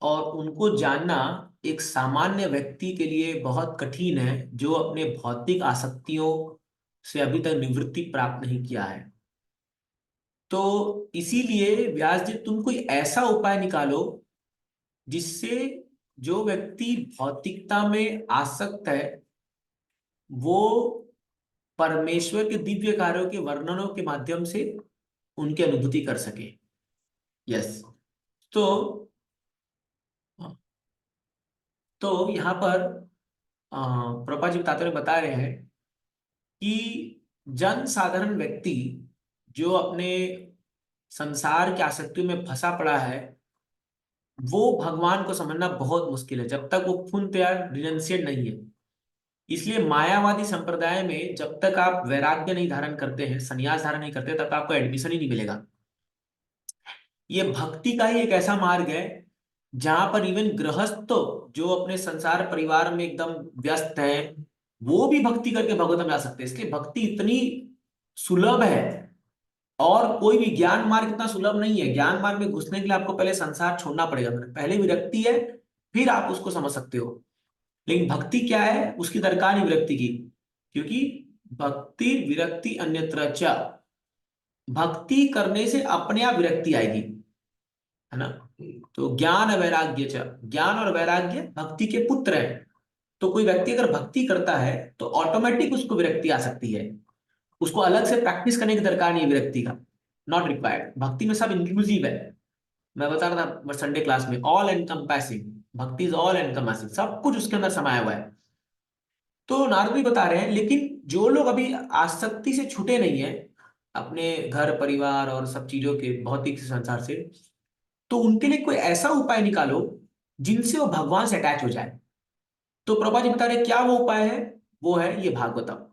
और उनको जानना एक सामान्य व्यक्ति के लिए बहुत कठिन है जो अपने भौतिक आसक्तियों से अभी तक निवृत्ति प्राप्त नहीं किया है। तो इसीलिए व्यास जी तुम कोई ऐसा उपाय निकालो जिससे जो व्यक्ति भौतिकता में आसक्त है वो परमेश्वर के दिव्य कार्यों के वर्णनों के माध्यम से उनकी अनुभूति कर सके। यस। तो यहाँ पर प्रभा जी बताते हुए बता रहे हैं कि जन साधारण व्यक्ति जो अपने संसार की आसक्तियों में फंसा पड़ा है वो भगवान को समझना बहुत मुश्किल है जब तक वो पूर्णतया रिनंसिएट नहीं है। इसलिए मायावादी संप्रदाय में जब तक आप वैराग्य नहीं धारण करते हैं, संन्यास धारण नहीं करते, तब आपको एडमिशन ही नहीं मिलेगा। ये भक्ति का ही एक ऐसा मार्ग है जहां पर इवन गृहस्थ तो जो अपने संसार परिवार में एकदम व्यस्त है वो भी भक्ति करके भगवत में आ सकते हैं। इसलिए भक्ति इतनी सुलभ है और कोई भी ज्ञान मार्ग इतना सुलभ नहीं है। ज्ञान मार्ग में घुसने के लिए आपको पहले संसार छोड़ना पड़ेगा, पहले विरक्ति है फिर आप उसको समझ सकते हो। लेकिन भक्ति क्या है, उसकी दरकार नहीं विरक्ति की, क्योंकि भक्ति विरक्ति अन्यत्र च, भक्ति करने से अपने आप विरक्ति आएगी, है ना। तो ज्ञान वैराग्य च, ज्ञान और वैराग्य भक्ति के पुत्र हैं। तो कोई व्यक्ति अगर भक्ति करता है तो ऑटोमेटिक उसको विरक्ति आ सकती है, उसको अलग से प्रैक्टिस करने की दरकार नहीं है विरक्ति का, नॉट रिक्वायर्ड। भक्ति में सब इंक्लूसिव है। मैं बता रहा था संडे क्लास में, ऑल एनकम्पासिंग, भक्ति इज ऑल एनकम्पासिंग, सब कुछ उसके अंदर समाया हुआ है। तो नारद भी बता रहे हैं, लेकिन जो लोग अभी आसक्ति से छूटे नहीं है, अपने घर परिवार और सब चीजों के भौतिक संसार से, तो उनके लिए कोई ऐसा उपाय निकालो जिनसे वो भगवान से अटैच हो जाए। तो प्रभा जी बता रहे क्या वो उपाय है, वो है ये भागवतम।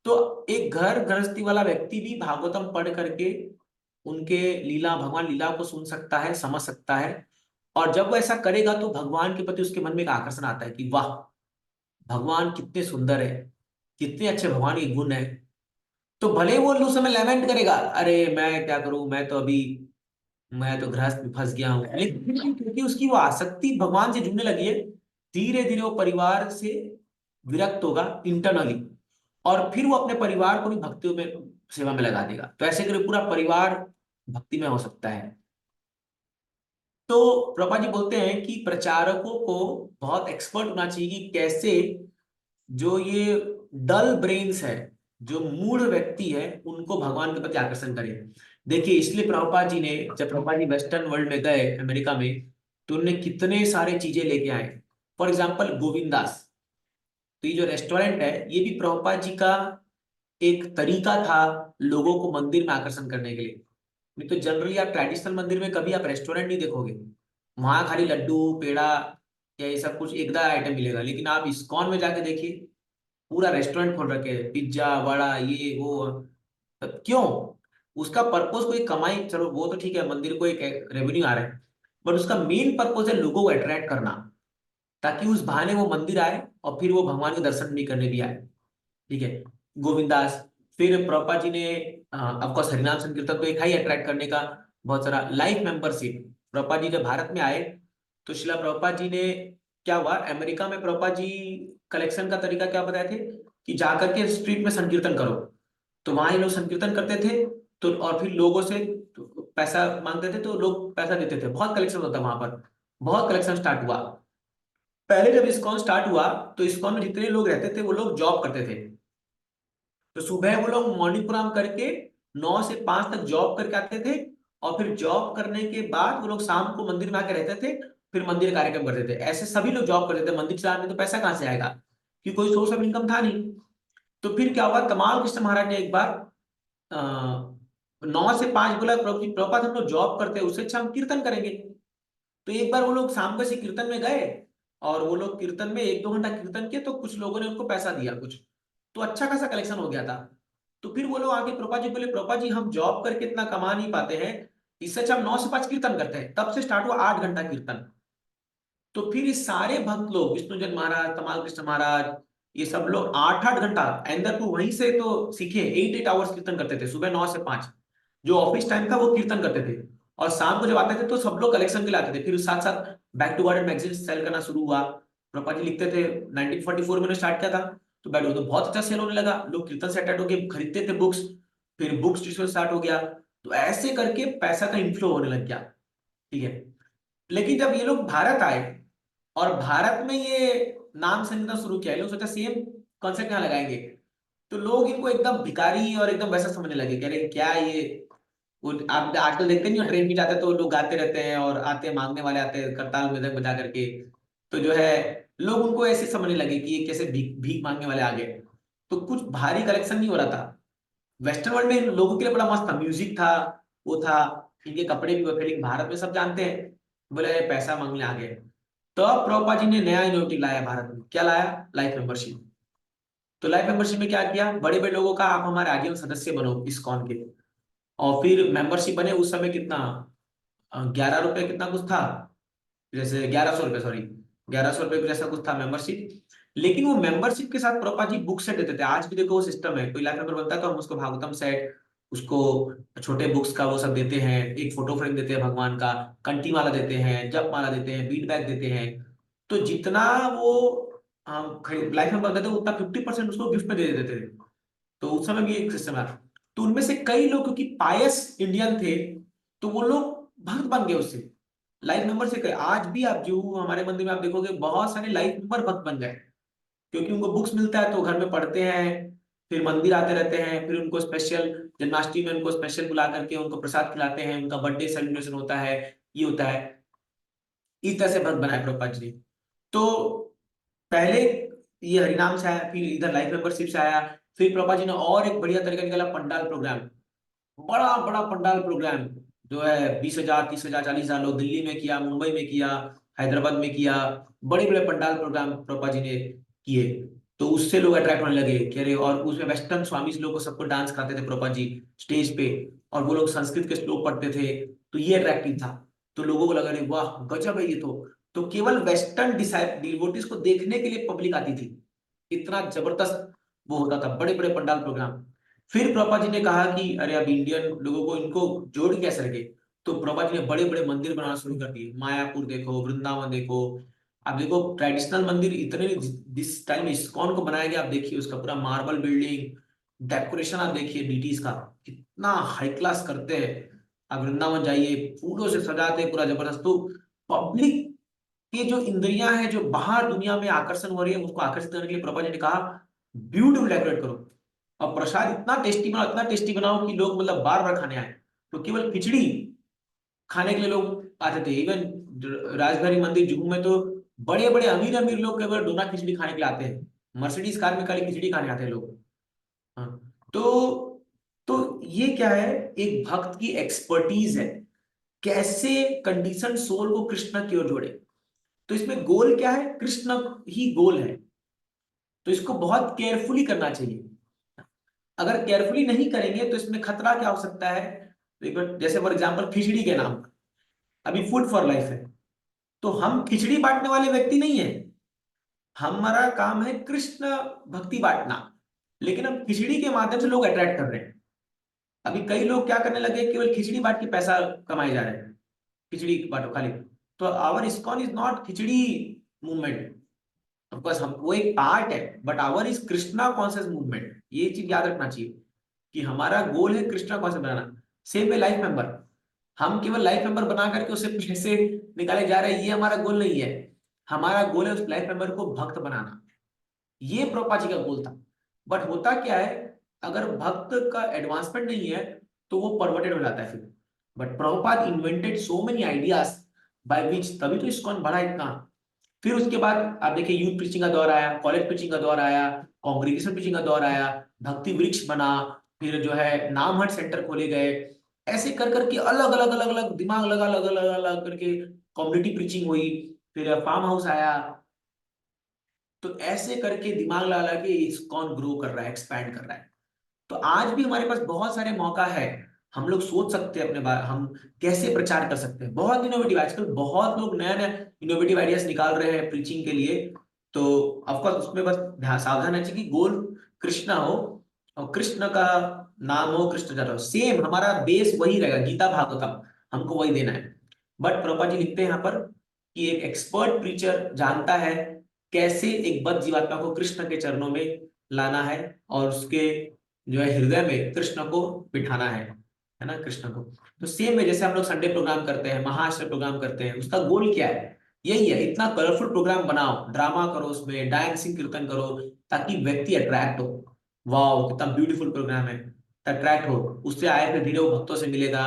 तो एक घर गृहस्थी वाला व्यक्ति भी भागवतम पढ़ करके उनके लीला, भगवान लीला को सुन सकता है, समझ सकता है। और जब वो ऐसा करेगा तो भगवान के प्रति उसके मन में एक आकर्षण आता है कि वाह, भगवान कितने सुंदर है, कितने अच्छे भगवान के गुण है। तो भले वो उस समय लेमेंट करेगा, अरे मैं क्या करूं, मैं तो गृहस्थ में फंस गया हूं, लेकिन क्योंकि उसकी वो आसक्ति भगवान से जुड़ने लगी है, धीरे धीरे वो परिवार से विरक्त होगा इंटरनली, और फिर वो अपने परिवार को भी भक्ति में, सेवा में लगा देगा। तो ऐसे करके पूरा परिवार भक्ति में हो सकता है। तो प्रभा जी बोलते हैं कि प्रचारकों को बहुत एक्सपर्ट होना चाहिए कि कैसे जो ये डल ब्रेन्स है, जो मूढ़ व्यक्ति है, उनको भगवान के प्रति आकर्षण करे। देखिए, इसलिए प्रभुपाद जी ने, जब प्रभुपाद जी वेस्टर्न वर्ल्ड में गए अमेरिका में, तो उन्होंने कितने सारे चीजें लेके आए। फॉर एग्जाम्पल गोविंदास, तो ये जो रेस्टोरेंट है, ये भी प्रभुपाद जी का एक तरीका था लोगों को मंदिर में आकर्षण करने के लिए। नहीं तो जनरली आप ट्रेडिशनल मंदिर में कभी आप रेस्टोरेंट नहीं देखोगे, वहां खाली लड्डू पेड़ा या ये सब कुछ एक दो आइटम मिलेगा। लेकिन आप इस्कॉन में जाके देखिए, पूरा रेस्टोरेंट खोल रखे हैं, पिज्जा वड़ा ये वो। तब क्यों? उसका पर्पस कोई कमाई, चलो वो तो ठीक है, मंदिर को एक रेवेन्यू आ रहा है, बट उसका मेन पर्पस है लोगों को अट्रैक्ट करना, ताकि उस बहाने वो मंदिर आए और फिर वो भगवान के दर्शन भी करने भी आए। ठीक है, गोविंदास। फिर प्रभुपाद जी ने ऑफकोर्स हरिनाम संकीर्तन तो एक ही अट्रैक्ट करने का, बहुत सारा लाइफ मेंबरशिप। प्रभुपाद जी जब भारत में आए तो शिला प्रभुपाद जी ने, क्या हुआ, अमेरिका में प्रभुपाद जी कलेक्शन का तरीका क्या बताए थे कि जाकर के स्ट्रीट में संकीर्तन करो। तो वहां ये लोग संकीर्तन करते थे, तो और फिर लोगों से पैसा मांगते थे, तो लोग पैसा देते थे, बहुत कलेक्शन होता वहां पर। बहुत कलेक्शन स्टार्ट हुआ। पहले जब इस्कॉन स्टार्ट हुआ तो इस्कॉन में जितने लोग रहते थे वो लोग जॉब करते थे। तो सुबह वो लोग मॉर्निंग प्रोग्राम करके 9 से 5 तक जॉब करके आते थे, और फिर जॉब करने के बाद वो लोग शाम को मंदिर में आके रहते थे, फिर मंदिर कार्यक्रम करते थे। ऐसे सभी लोग जॉब करते थे, मंदिर चलाने में तो पैसा कहाँ से आएगा, कि कोई सोर्स ऑफ इनकम था नहीं। तो फिर क्या हुआ, तमाल कृष्ण महाराज ने एक बार 9 से 5 बोला, प्रभु जी प्रभुपाद हम लोग जॉब करते हैं, उससे अच्छा हम कीर्तन करेंगे। तो एक बार वो लोग शाम को से कीर्तन में गए, और वो लोग कीर्तन में 1-2 घंटा कीर्तन किए, तो कुछ लोगों ने उनको पैसा दिया कुछ, तो अच्छा खासा कलेक्शन हो गया था। तो फिर वो लोग आके प्रभुपाद जी बोले, प्रभुपाद जी हम जॉब करके इतना कमा नहीं पाते हैं, इससे अच्छा हम 9 से 5 कीर्तन करते हैं। तब से स्टार्ट हुआ 8 घंटा कीर्तन। तो फिर ये सारे भक्त लोग, विष्णुजन महाराज, तमाल कृष्ण महाराज, ये सब लोग 8-8 घंटा अंदर को वहीं से तो सीखे, 8-8 आवर्स कीर्तन करते थे, सुबह 9 से 5 जो ऑफिस टाइम था वो कीर्तन करते थे। और शाम को जब आते थे तो सब लोग कलेक्शन के लिए आते थे। फिर साथ साथ back to Godhead magazine sale करना शुरू हुआ। प्रभुपाद जी लिखते थे, 1944 में स्टार्ट किया था, तो बैक तो बहुत अच्छा सेल होने लगा, लोग कीर्तन से अटैच होकर खरीदते थे बुक्स, फिर बुक्स डिस्ट्रीब्यूशन स्टार्ट हो गया। तो ऐसे करके पैसा का इनफ्लो होने लग गया। ठीक है, लेकिन जब ये लोग भारत आए और भारत में ये नाम संकीर्तन शुरू किया, ये लोग सोचा सेम कॉन्सेप्ट यहाँ लगाएंगे, तो लोग इनको एकदम भिखारी और एकदम वैसा समझने लगे, कह रहे क्या ये, वो आप आजकल देखते नहीं हो, ट्रेन में जाते हैं तो लोग गाते रहते हैं और आते हैं, मांगने वाले आते हैं करताल मृदंग बजा करके। तो जो है, लोग उनको ऐसे समझने लगे कि ये कैसे भीख भीख मांगने वाले आ गए। तो कुछ भारी कलेक्शन नहीं हो रहा था। वेस्टर्न वर्ल्ड में इन लोगों के लिए बड़ा मस्त था, म्यूजिक था, वो था, इनके कपड़े भी हुए थे, लेकिन भारत में सब जानते हैं, बोले ये पैसा मांगने आ गए। तो अब प्रभुपाद जी ने नया इनोवेटिव लाया भारत में, क्या लाया, लाइफ मेंबरशिप। तो लाइफ मेंबरशिप में क्या किया, बड़े बड़े लोगों का आप हमारे आजीवन सदस्य बनो इस्कॉन के। और फिर मेंबरशिप बने, उस समय कितना, 11 रुपए कितना कुछ था, जैसे 1100 रुपए, सॉरी 1100 रुपए कुछ ऐसा कुछ था मेंबरशिप। लेकिन वो मेंबरशिप के साथ प्रभुपाद जी बुक सेट देते थे। आज भी देखो वो सिस्टम है, कोई लाइफ मेंबर बनता है तो हम उसको भागवतम सेट, उसको छोटे बुक्स का वो सब देते हैं, एक फोटो फ्रेम देते हैं भगवान का, कंठी माला देते हैं, जप माला देते हैं, बीट बैग देते हैं। तो जितना वो हम लाइफ मेंबर बनते थे उतना 50% उसको गिफ्ट में दे देते थे। तो उस समय भी एक सिस्टम था। तो उनमें से कई लोग क्योंकि पायस इंडियन थे, तो वो लोग भक्त बन गए उससे, लाइफ मेंबर से। आज भी आप जो हमारे मंदिर में आप देखोगे बहुत सारे लाइफ मेंबर भक्त बन गए। क्योंकि उनको बुक्स मिलता है तो घर में पढ़ते हैं, फिर मंदिर आते रहते हैं, फिर उनको स्पेशल जन्माष्टमी में उनको स्पेशल बुला करके उनको प्रसाद खिलाते हैं, उनका बर्थडे सेलिब्रेशन होता है, ये होता है। इस तरह से भक्त बनाए प्रभुपाद जी ने। तो पहले ये हरिनाम से आया, फिर इधर लाइफ मेंबरशिप से आया, फिर प्रभुपाद जी ने और एक बढ़िया तरीका निकाला, पंडाल प्रोग्राम। बड़ा बड़ा पंडाल प्रोग्राम जो है 20,000 30,000 40,000 लोग दिल्ली में किया, मुंबई में किया, हैदराबाद में किया। बड़े बड़े पंडाल प्रोग्राम प्रभुपाद जी ने किए। तो उससे लोग अट्रैक्ट होने लगे कि अरे, और उसमें वेस्टर्न स्वामी लोग को सबको डांस कराते थे प्रभुपाद जी स्टेज पे, और वो लोग संस्कृत के श्लोक पढ़ते थे, तो ये अट्रैक्टिव था। तो लोगों को लगा अरे वाह गजब है ये तो केवल वेस्टर्न डिवोटीज को देखने के लिए पब्लिक आती थी। इतना जबरदस्त वो होता था, बड़े बड़े पंडाल प्रोग्राम। फिर प्रभुपाद जी ने कहा कि अरे अब इंडियन लोगों को इनको जोड़ कैसे रखे, तो प्रभुपाद जी ने बड़े बड़े मंदिर बनाना शुरू कर दिए। मायापुर देखो, वृंदावन देखो, आप देखो ट्रेडिशनल मंदिर इतने जिस स्टाइल में इस्कॉन को बनाया गया, आप देखिए उसका पूरा मार्बल बिल्डिंग, डेकोरेशन आप देखिए डीटीज का कितना हाई क्लास करते हैं। आप वृंदावन जाइए, फूलों से सजाते हैं पूरा जबरदस्त। तो पब्लिक की जो इंद्रियां हैं जो बाहर दुनिया में आकर्षण हो रही है, उसको आकर्षित करने के लिए प्रभुपाद जी ने कहा ब्यूटीफुल डेकोरेट करो, और प्रसाद इतना टेस्टी बनाओ, इतना टेस्टी बनाओ कि लोग मतलब बार बार खाने आए। तो केवल खिचड़ी खाने के लिए लोग आते थे। इवन राजबिहारी मंदिर जुहू में तो बड़े बड़े अमीर अमीर लोग केवल डोना खिचड़ी खाने के लिए आते हैं, मर्सिडीज कार में खाली खिचड़ी खाने आते हैं लोग। हाँ। तो ये क्या है, एक भक्त की एक्सपर्टीज है, कैसे कंडीशन सोल को कृष्ण की ओर जोड़े। तो इसमें गोल क्या है, कृष्ण ही गोल है, तो इसको बहुत केयरफुली करना चाहिए। अगर केयरफुली नहीं करेंगे तो इसमें खतरा क्या हो सकता है। तो एक बार जैसे फॉर एग्जांपल खिचड़ी के नाम पर, अभी फूड फॉर लाइफ है, तो हम खिचड़ी बांटने वाले व्यक्ति नहीं है, हमारा काम है कृष्ण भक्ति बांटना। लेकिन अब खिचड़ी के माध्यम से लोग अट्रैक्ट कर रहे हैं। अभी कई लोग क्या करने लगे, केवल खिचड़ी बांट के पैसा कमाए जा रहे हैं, खिचड़ी बांटो खाली। तो our ISKCON is not khichdi movement, of course हम वो एक पार्ट है, but our is Krishna conscious movement. ये चीज याद रखना चाहिए कि हमारा गोल है कृष्णा कॉन्शियस बनाना। सेम है लाइफ मेंबर, हम केवल लाइफ मेंबर बना करके उससे पैसे निकाले जा रहे हैं, ये हमारा गोल नहीं है। हमारा गोल है उस लाइफ मेंबर को भक्त बनाना, ये प्रभुपाद जी का गोल था। बट होता क्या है, अगर भक्त का एडवांसमेंट नहीं है तो वो परवर्टेड हो जाता है फिर। But Prabhupada invented so many ideas by which, तभी तो इस्कॉन बढ़ा इतना। फिर उसके बाद आप देखिए यूथ प्रीचिंग का दौर आया, कॉलेज प्रीचिंग का दौर आया, कांग्रेगेशन प्रीचिंग का दौर आया, भक्ति वृक्ष बना, फिर जो है नाम हट सेंटर खोले गए। ऐसे कर करके अलग अलग अलग अलग दिमाग लगा, अलग अलग अलग करके कम्युनिटी प्रीचिंग हुई, फिर फार्म हाउस आया। तो ऐसे करके दिमाग लगा के इस्कॉन ग्रो कर रहा है, एक्सपैंड कर रहा है। तो आज भी हमारे पास बहुत सारे मौका है, हम लोग सोच सकते हैं अपने बारे हम कैसे प्रचार कर सकते हैं। बहुत इनोवेटिव, आजकल बहुत लोग नए नए इनोवेटिव आइडियाज निकाल रहे हैं प्रीचिंग के लिए। तो ऑफकोर्स उसमें बस सावधान है कि गोल कृष्णा हो, और कृष्ण का नाम हो, कृष्ण जाता हो। सेम हमारा बेस वही रहेगा, गीता भागवतम हमको वही देना है। बट प्रभुपाद जी लिखते हैं यहाँ पर कि एक एक्सपर्ट प्रीचर जानता है कैसे एक बद्ध जीवात्मा को कृष्ण के चरणों में लाना है, और उसके जो है हृदय में कृष्ण को बिठाना है ना, कृष्ण को। तो सेम है जैसे हम लोग संडे प्रोग्राम करते हैं, महाअष्टमी प्रोग्राम करते हैं, उसका गोल क्या है, यही है। इतना कलरफुल प्रोग्राम बनाओ, ड्रामा करो, उसमें डांसिंग कीर्तन करो, ताकि व्यक्ति अट्रैक्ट हो। वाह कितना ब्यूटीफुल प्रोग्राम है, अट्रैक्ट हो, उससे आए फिर धीरे वो भक्तों से मिलेगा।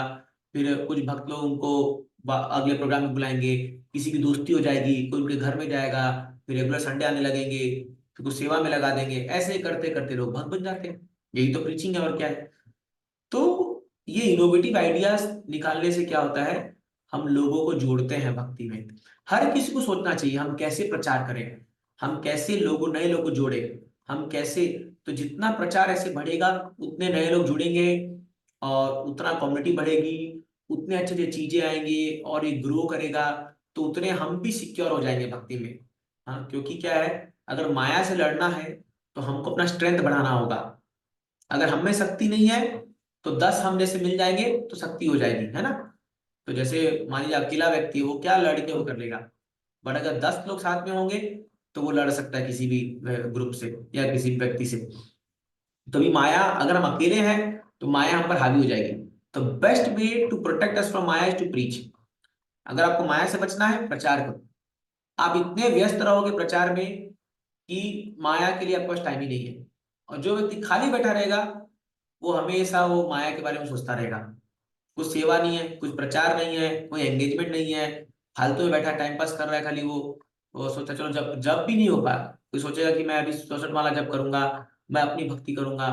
फिर कुछ भक्त लोग उनको अगले प्रोग्राम में बुलाएंगे, किसी की दोस्ती हो जाएगी, कोई उनके घर में जाएगा, फिर रेगुलर संडे आने लगेंगे, फिर कुछ सेवा में लगा देंगे। ऐसे करते करते लोग भक्त बन जाते हैं। यही तो प्रीचिंग है, और क्या है। तो ये इनोवेटिव आइडियाज निकालने से क्या होता है, हम लोगों को जोड़ते हैं भक्ति में। हर किसी को सोचना चाहिए हम कैसे प्रचार करें, हम कैसे लोगों नए लोगों को जोड़े, हम कैसे। तो जितना प्रचार ऐसे बढ़ेगा उतने नए लोग जुड़ेंगे, और उतना कम्युनिटी बढ़ेगी, उतने अच्छे अच्छे चीजें आएंगी, और ये ग्रो करेगा। तो उतने हम भी सिक्योर हो जाएंगे भक्ति में। हाँ, क्योंकि क्या है, अगर माया से लड़ना है तो हमको अपना स्ट्रेंथ बढ़ाना होगा। अगर हम में शक्ति नहीं है तो 10 हम जैसे मिल जाएंगे तो शक्ति हो जाएगी, है ना। तो जैसे मान लीजिए अकेला व्यक्ति है, वो क्या लड़ के वो कर लेगा। बट अगर 10 लोग साथ में होंगे तो वो लड़ सकता है किसी भी ग्रुप से या किसी भी व्यक्ति से। तो अभी माया, अगर हम अकेले हैं तो माया हम पर हावी हो जाएगी। तो best way to protect us from maya is to preach. अगर आपको माया से बचना है, प्रचार करो। आप इतने व्यस्त रहोगे प्रचार में कि माया के लिए आपके पास टाइम ही नहीं है। और जो व्यक्ति खाली बैठा रहेगा वो हमेशा वो माया के बारे में सोचता रहेगा। कुछ सेवा नहीं है, कुछ प्रचार नहीं है, कोई एंगेजमेंट नहीं है, फालतू में बैठा टाइम पास कर रहा है खाली। वो सोचता चलो जब जब भी नहीं हो पाया, कोई सोचेगा कि मैं अभी 64 माला जप करूंगा, मैं अपनी भक्ति करूंगा।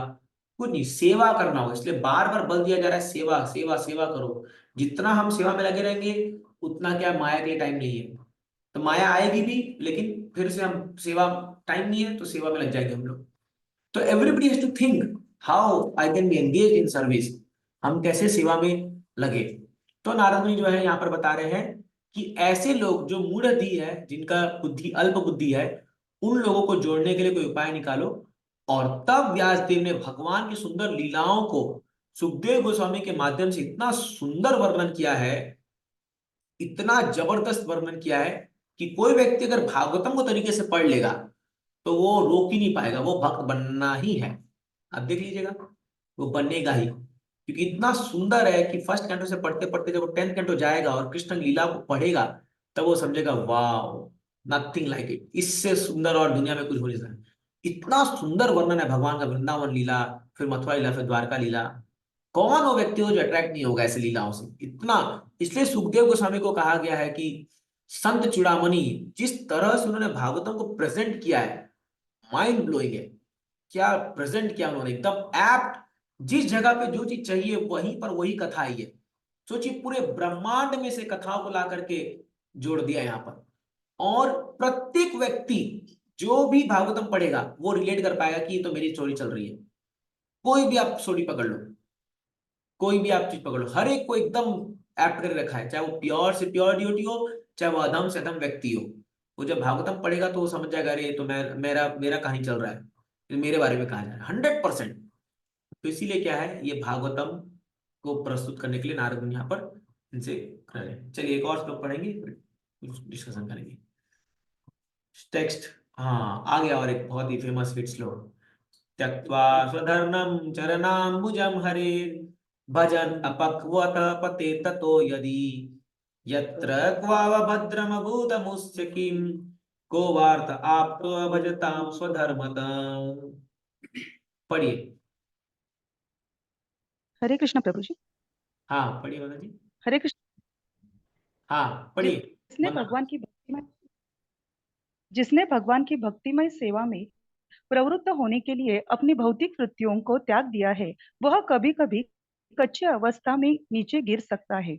कुछ नहीं, सेवा करना हो, इसलिए बार बार बल दिया जा रहा है सेवा सेवा सेवा करो। जितना हम सेवा में लगे रहेंगे उतना क्या माया के लिए टाइम नहीं है। तो माया आएगी भी, लेकिन फिर से हम सेवा, टाइम नहीं है तो सेवा में लग जाएंगे हम लोग। तो everybody has to think how I can be engage in service, हम कैसे सेवा में लगे। तो नारद मुनि जो है यहाँ पर बता रहे हैं कि ऐसे लोग जो मूढ़धी है, जिनका बुद्धि अल्प बुद्धि है, उन लोगों को जोड़ने के लिए कोई उपाय निकालो। और तब व्यासदेव ने भगवान की सुंदर लीलाओं को सुखदेव गोस्वामी के माध्यम से इतना सुंदर वर्णन किया है, इतना जबरदस्त वर्णन किया है कि कोई व्यक्ति अगर भागवतम को तरीके से पढ़ लेगा तो वो रोक ही नहीं पाएगा, वो भक्त बनना ही है। आप देख लीजिएगा, वो बनेगा ही, क्योंकि इतना सुंदर है कि फर्स्ट कैंटो से पढ़ते पढ़ते जब वो 10th कैंटो जाएगा और कृष्ण लीला को पढ़ेगा, तब वो समझेगा वाह, नथिंग लाइक इट, इससे सुंदर और दुनिया में कुछ हो नहीं सकता। इतना सुंदर वर्णन है भगवान का, वृंदावन लीला, फिर मथुरा लीला, फिर द्वारका लीला। कौन वो व्यक्ति हो जो अट्रैक्ट नहीं होगा ऐसी लीलाओं से इतना। इसलिए सुखदेव गोस्वामी को कहा गया है कि संत चूड़ामणि, जिस तरह से उन्होंने भागवतम को प्रेजेंट किया है, माइंड ब्लोइंग है। क्या प्रेजेंट किया उन्होंने, एकदम एप्ट, जिस जगह पे जो चीज चाहिए वहीं पर वही कथा आई है। सोचिए, पूरे ब्रह्मांड में से कथाओं को ला करके जोड़ दिया यहाँ पर। और प्रत्येक व्यक्ति जो भी भागवतम पढ़ेगा वो रिलेट कर पाएगा कि ये तो मेरी स्टोरी चल रही है। कोई भी आप स्टोरी पकड़ लो, कोई भी आप चीज पकड़ लो, हर एक को एकदम एप्ट कर रखा है, चाहे वो प्योर से प्योर ड्यूटी हो, चाहे वो अधम से अधम व्यक्ति हो। वो जब भागवतम पढ़ेगा तो वो समझ जाएगा, अरे ये तो मेरा मेरा कहानी चल रहा है, ये मेरे बारे में कहा जा रहा है 100%। तो इसीलिए क्या है, ये भागवतम को प्रस्तुत करने के लिए नारद मुनि यहाँ पर इनसे कर रहे हैं। चलिए एक और श्लोक पढ़ेंगे, फिर डिस्कशन करेंगे टेक्स्ट। हाँ आ गया, और एक बहुत ही फेमस हिट श्लोक। त्यक्त्वा स्वधर्मं चरणाम्बुजं हरे, भजन अपक्वत पते ततो यदि, यत्र क्वावभद्रमभूतमुस्य किं, को वार्त आप्तो भजतां स्वधर्मतः। पढ़िए। हरे कृष्ण प्रभु जी। हाँ पढ़िए माता जी। हरे कृष्ण। हाँ पढ़िए। जिसने वंदना। भगवान की जिसने भगवान की भक्तिमय सेवा में प्रवृत्त होने के लिए अपनी भौतिक वृत्तियों को त्याग दिया है, वह कभी कभी कच्ची अवस्था में नीचे गिर सकता है,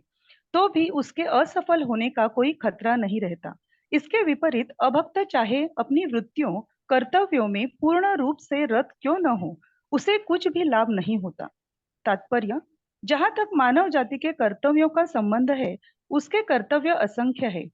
तो भी उसके असफल होने का कोई खतरा नहीं रहता। इसके विपरीत अभक्त चाहे अपनी वृत्तियों कर्तव्यों में पूर्ण रूप से रत क्यों न हो, उसे कुछ भी लाभ नहीं होता। तात्पर्य, जहां तक मानव जाति के कर्तव्यों का संबंध है, उसके कर्तव्य असंख्य है।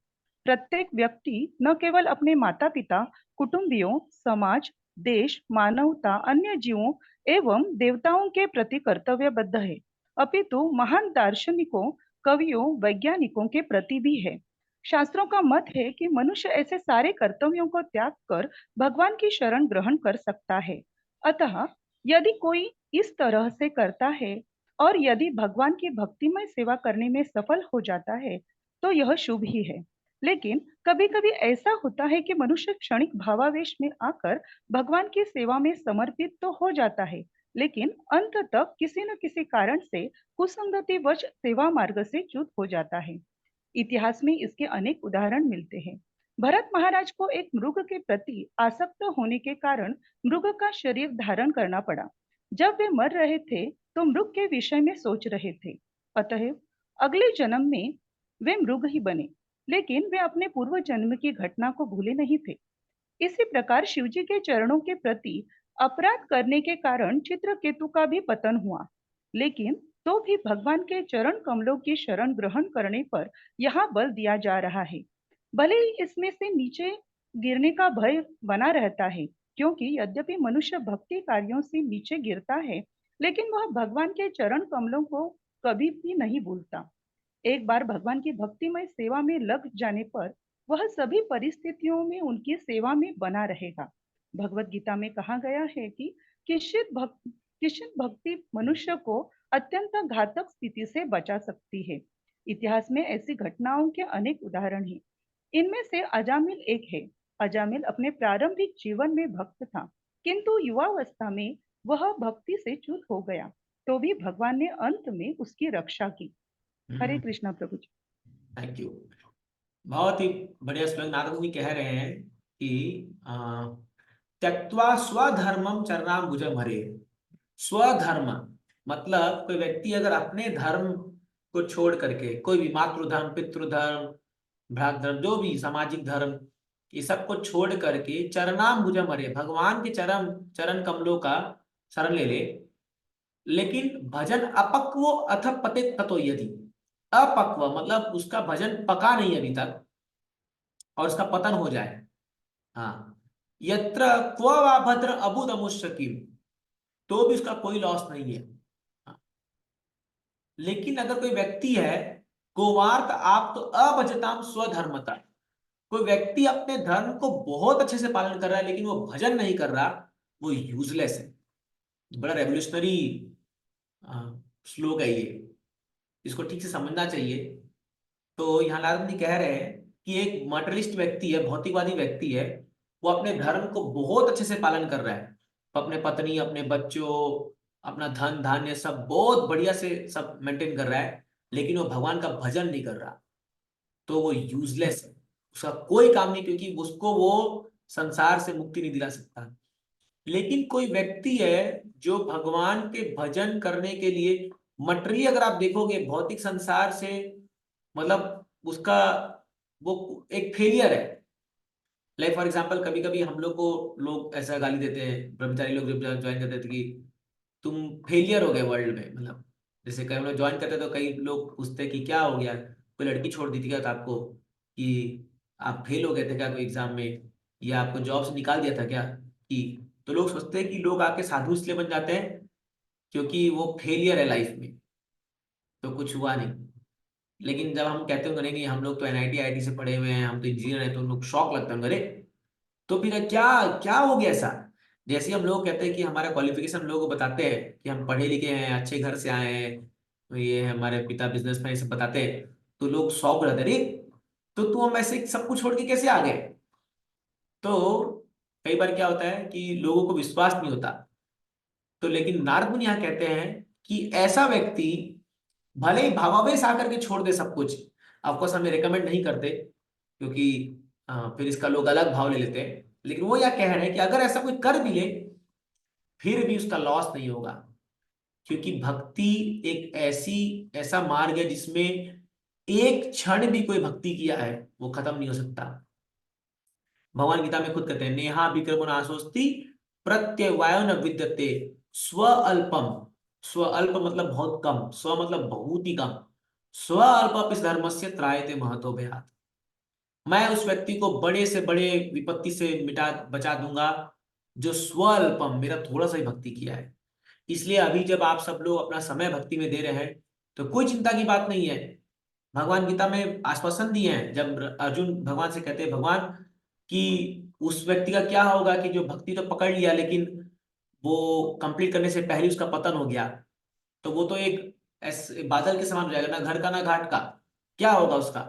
प्रत्येक व्यक्ति न केवल अपने माता पिता, कुटुंबियों, समाज, देश, मानवता, अन्य जीवों एवं देवताओं के प्रति कर्तव्यबद्ध है, अपितु महान दार्शनिकों, कवियों, वैज्ञानिकों के प्रति भी है। शास्त्रों का मत है कि मनुष्य ऐसे सारे कर्तव्यों को त्याग कर भगवान की शरण ग्रहण कर सकता है। अतः यदि कोई इस तरह से करता है और यदि भगवान की भक्तिमय सेवा करने में सफल हो जाता है, तो यह शुभ ही है। लेकिन कभी कभी ऐसा होता है कि मनुष्य क्षणिक भावावेश में आकर भगवान की सेवा में समर्पित तो हो जाता है, लेकिन अंत तक किसी न किसी कारण से कुसंगति वश सेवा मार्ग से च्युत हो जाता है। इतिहास में इसके अनेक उदाहरण मिलते हैं। भरत महाराज को एक मृग के प्रति आसक्त होने के कारण मृग का शरीर धारण करना पड़ा। जब वे मर रहे थे तो मृग के विषय में सोच रहे थे, अतः अगले जन्म में वे मृग ही बने, लेकिन वे अपने पूर्व जन्म की घटना को भूले नहीं थे। इसी प्रकार शिवजी के चरणों के प्रति अपराध करने के कारण चित्रकेतु का भी पतन हुआ, लेकिन तो भी भगवान के चरण कमलों की शरण ग्रहण करने पर यहाँ बल दिया जा रहा है। भले ही इसमें से नीचे गिरने का भय बना रहता है, क्योंकि यद्यपि मनुष्य भक्ति कार्यों से नीचे गिरता है, लेकिन वह भगवान के चरण कमलों को कभी भी नहीं भूलता। एक बार भगवान की भक्तिमय सेवा में लग जाने पर वह सभी परिस्थितियों में उनकी सेवा में बना रहेगा। भगवत गीता में कहा गया है कि किशित भक्ति मनुष्य को अत्यंत घातक स्थिति से बचा सकती है। इतिहास में ऐसी घटनाओं के अनेक उदाहरण हैं। इनमें से अजामिल एक है, अजामिल अपने प्रारंभिक जीवन में भक्त था, किंतु युवावस्था में वह भक्ति से च्युत हो गया। तो भी भगवान ने अंत में उसकी रक्षा की। हरे कृष्णा प्रभु जी। Thank you. बहुत ही बढ़िया श्लोक नारद मुनि कह रहे हैं कि त्यक्त्वा स्वधर्मम चरणाम्बुजम हरे। स्वधर्म मतलब कोई व्यक्ति अगर अपने धर्म को छोड़ करके, कोई भी मातृधर्म, पितृधर्म, भ्रातृधर्म, जो भी सामाजिक धर्म, ये सब को छोड़ करके चरणाम्बुजम हरे, भगवान के चरण कमलों का शरण ले ले, लेकिन भजन अपक्व अथ पतित ततो यदि, अपक्व मतलब उसका भजन पका नहीं अभी तक और उसका पतन हो जाए, हाँ, यत्र क्व वा भद्र अबुद अमुष्यकिम, तो भी उसका कोई लॉस नहीं है। हाँ। लेकिन अगर कोई व्यक्ति है गोवार्थ आप तो अभजताम स्वधर्मता, कोई व्यक्ति अपने धर्म को बहुत अच्छे से पालन कर रहा है लेकिन वो भजन नहीं कर रहा, वो यूजलेस है। बड़ा रेवोल्यूशनरी श्लोक है ये, इसको ठीक से समझना चाहिए। तो यहाँ नारद मुनि कह रहे हैं कि एक मटेरियलिस्ट व्यक्ति है, भौतिकवादी व्यक्ति है, वो अपने धर्म को बहुत अच्छे से पालन कर रहा है, अपने पत्नी, अपने बच्चों, अपना धन धान्य सब बहुत बढ़िया से सब मेंटेन कर रहा है, लेकिन वो भगवान का भजन नहीं कर रहा, तो वो यूजलेस है, उसका कोई काम नहीं, क्योंकि उसको वो संसार से मुक्ति नहीं दिला सकता। लेकिन कोई व्यक्ति है जो भगवान के भजन करने के लिए मटेरियल, अगर आप देखोगे भौतिक संसार से, मतलब उसका वो एक फेलियर है। लाइक फॉर एग्जांपल कभी कभी हम लोग को लोग ऐसा गाली देते हैं, ब्रह्मचारी लोग जब ज्वाइन करते थे कि तुम फेलियर हो गए वर्ल्ड में, मतलब जैसे कई लोग ज्वाइन करते तो कई लोग पूछते कि क्या हो गया, कोई लड़की छोड़ दी थी क्या आपको, कि आप फेल हो गए थे क्या कोई एग्जाम में, या आपको जॉब से निकाल दिया था क्या, कि तो लोग सोचते हैं कि लोग आके साधु इसलिए बन जाते हैं क्योंकि वो फेलियर है लाइफ में, तो कुछ हुआ नहीं। लेकिन जब हम कहते होंगे नहीं नहीं हम लोग तो एनआईटी आईआईटी से पढ़े हुए हैं, हम तो इंजीनियर हैं, तो उन लोग शौक लगता है, अरे तो फिर क्या क्या हो गया ऐसा। जैसे हम लोग कहते हैं कि हमारा क्वालिफिकेशन हम लोगों को बताते हैं कि हम पढ़े लिखे हैं, अच्छे घर से आए हैं, तो ये हमारे पिता बिजनेसमैन, ये सब बताते हैं, तो लोग शौक रहते हैं, अरे तो तू हम ऐसे सब कुछ छोड़ के कैसे आ गए। तो कई बार क्या होता है कि लोगों को विश्वास नहीं होता। तो लेकिन नारद मुनि यहाँ कहते हैं कि ऐसा व्यक्ति भले ही भावावेश आकर के छोड़ दे सब कुछ, ऑफकोर्स हमें रिकमेंड नहीं करते क्योंकि फिर इसका लोग अलग भाव ले लेते हैं, लेकिन वो यह कह रहे हैं कि अगर ऐसा कोई कर भी ले फिर भी उसका लॉस नहीं होगा, क्योंकि भक्ति एक ऐसा मार्ग है जिसमें एक क्षण भी कोई भक्ति किया है वो खत्म नहीं हो सकता। भगवान गीता में खुद कहते हैं नेहा विक्रमो नाशोस्ति प्रत्यवायो न विद्यते स्व अल्पम, स्व अल्प मतलब बहुत कम, स्व मतलब बहुत ही कम, स्व अल्प इस धर्म से त्रायते महतो भयात, मैं उस व्यक्ति को बड़े से बड़े विपत्ति से मिटा बचा दूंगा जो स्वल्पम, मेरा थोड़ा सा ही भक्ति किया है। इसलिए अभी जब आप सब लोग अपना समय भक्ति में दे रहे हैं तो कोई चिंता की बात नहीं है। भगवान गीता में आश्वासन दिए हैं, जब अर्जुन भगवान से कहते हैं भगवान कि उस व्यक्ति का क्या होगा कि जो भक्ति तो पकड़ लिया लेकिन वो कंप्लीट करने से पहले उसका पतन हो गया, तो वो तो एक ऐसे बादल के समान हो जाएगा, ना घर का ना घाट का, क्या होगा उसका।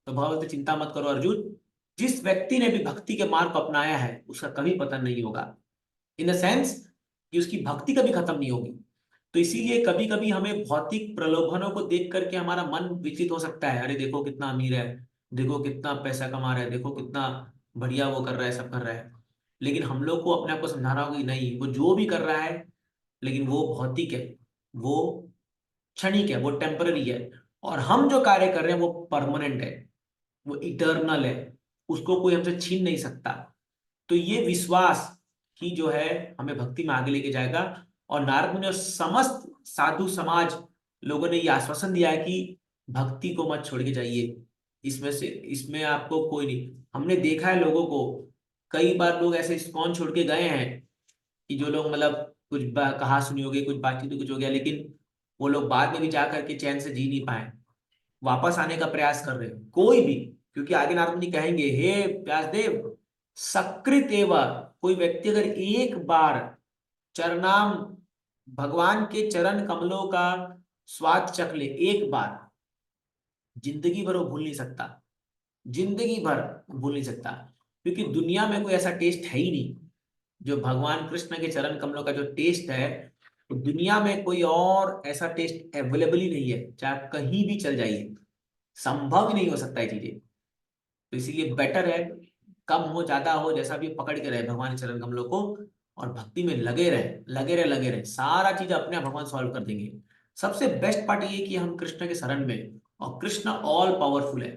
तो भगवान बोलते चिंता मत करो अर्जुन, जिस व्यक्ति ने भी भक्ति के मार्ग को अपनाया है उसका कभी पतन नहीं होगा, इन द सेंस कि उसकी भक्ति कभी खत्म नहीं होगी। तो इसीलिए कभी कभी हमें भौतिक प्रलोभनों को देख करके हमारा मन विचलित हो सकता है, अरे देखो कितना अमीर है, देखो कितना पैसा कमा रहा है, देखो कितना बढ़िया वो कर रहा है, सब कर रहा है। लेकिन हम लोग को अपने आप को समझाना होगा कि नहीं, वो जो भी कर रहा है लेकिन वो भौतिक है, वो क्षणिक है, वो टेम्पररी है, और हम जो कार्य कर रहे हैं वो परमानेंट है, वो इटर्नल है, उसको कोई हमसे छीन नहीं सकता। तो ये विश्वास ही जो है हमें भक्ति में आगे लेके जाएगा। और नारद मुनि और समस्त साधु समाज लोगों ने ये आश्वासन दिया है कि भक्ति को मत छोड़ के जाइए, इसमें आपको कोई नहीं। हमने देखा है लोगों को, कई बार लोग ऐसे इस्कॉन छोड़ के गए हैं कि जो लोग मतलब कुछ कहा सुनी होगी, कुछ बातचीत कुछ हो गया, लेकिन वो लोग बाद में भी जा करके चैन से जी नहीं पाए, वापस आने का प्रयास कर रहे हो कोई भी, क्योंकि आगे नारद मुनि कहेंगे हे व्यासदेव सकृत एवं, कोई व्यक्ति अगर एक बार चरणाम, भगवान के चरण कमलों का स्वाद चख ले एक बार, जिंदगी भर वो भूल नहीं सकता, जिंदगी भर भूल नहीं सकता। क्योंकि दुनिया में कोई ऐसा टेस्ट है ही नहीं जो भगवान कृष्ण के चरण कमलों का जो टेस्ट है, तो दुनिया में कोई और ऐसा टेस्ट अवेलेबल ही नहीं है। चाहे आप कहीं भी चल जाइए, संभव ही नहीं हो सकता है चीजें। तो इसीलिए बेटर है, कम हो ज्यादा हो, जैसा भी पकड़ के रहे भगवान के चरण कमलों को, और भक्ति में लगे रहे, लगे रहे, लगे रहे, सारा चीज अपने आप भगवान सॉल्व कर देंगे। सबसे बेस्ट पार्ट ये कि हम कृष्ण के शरण में, और कृष्ण ऑल पावरफुल है।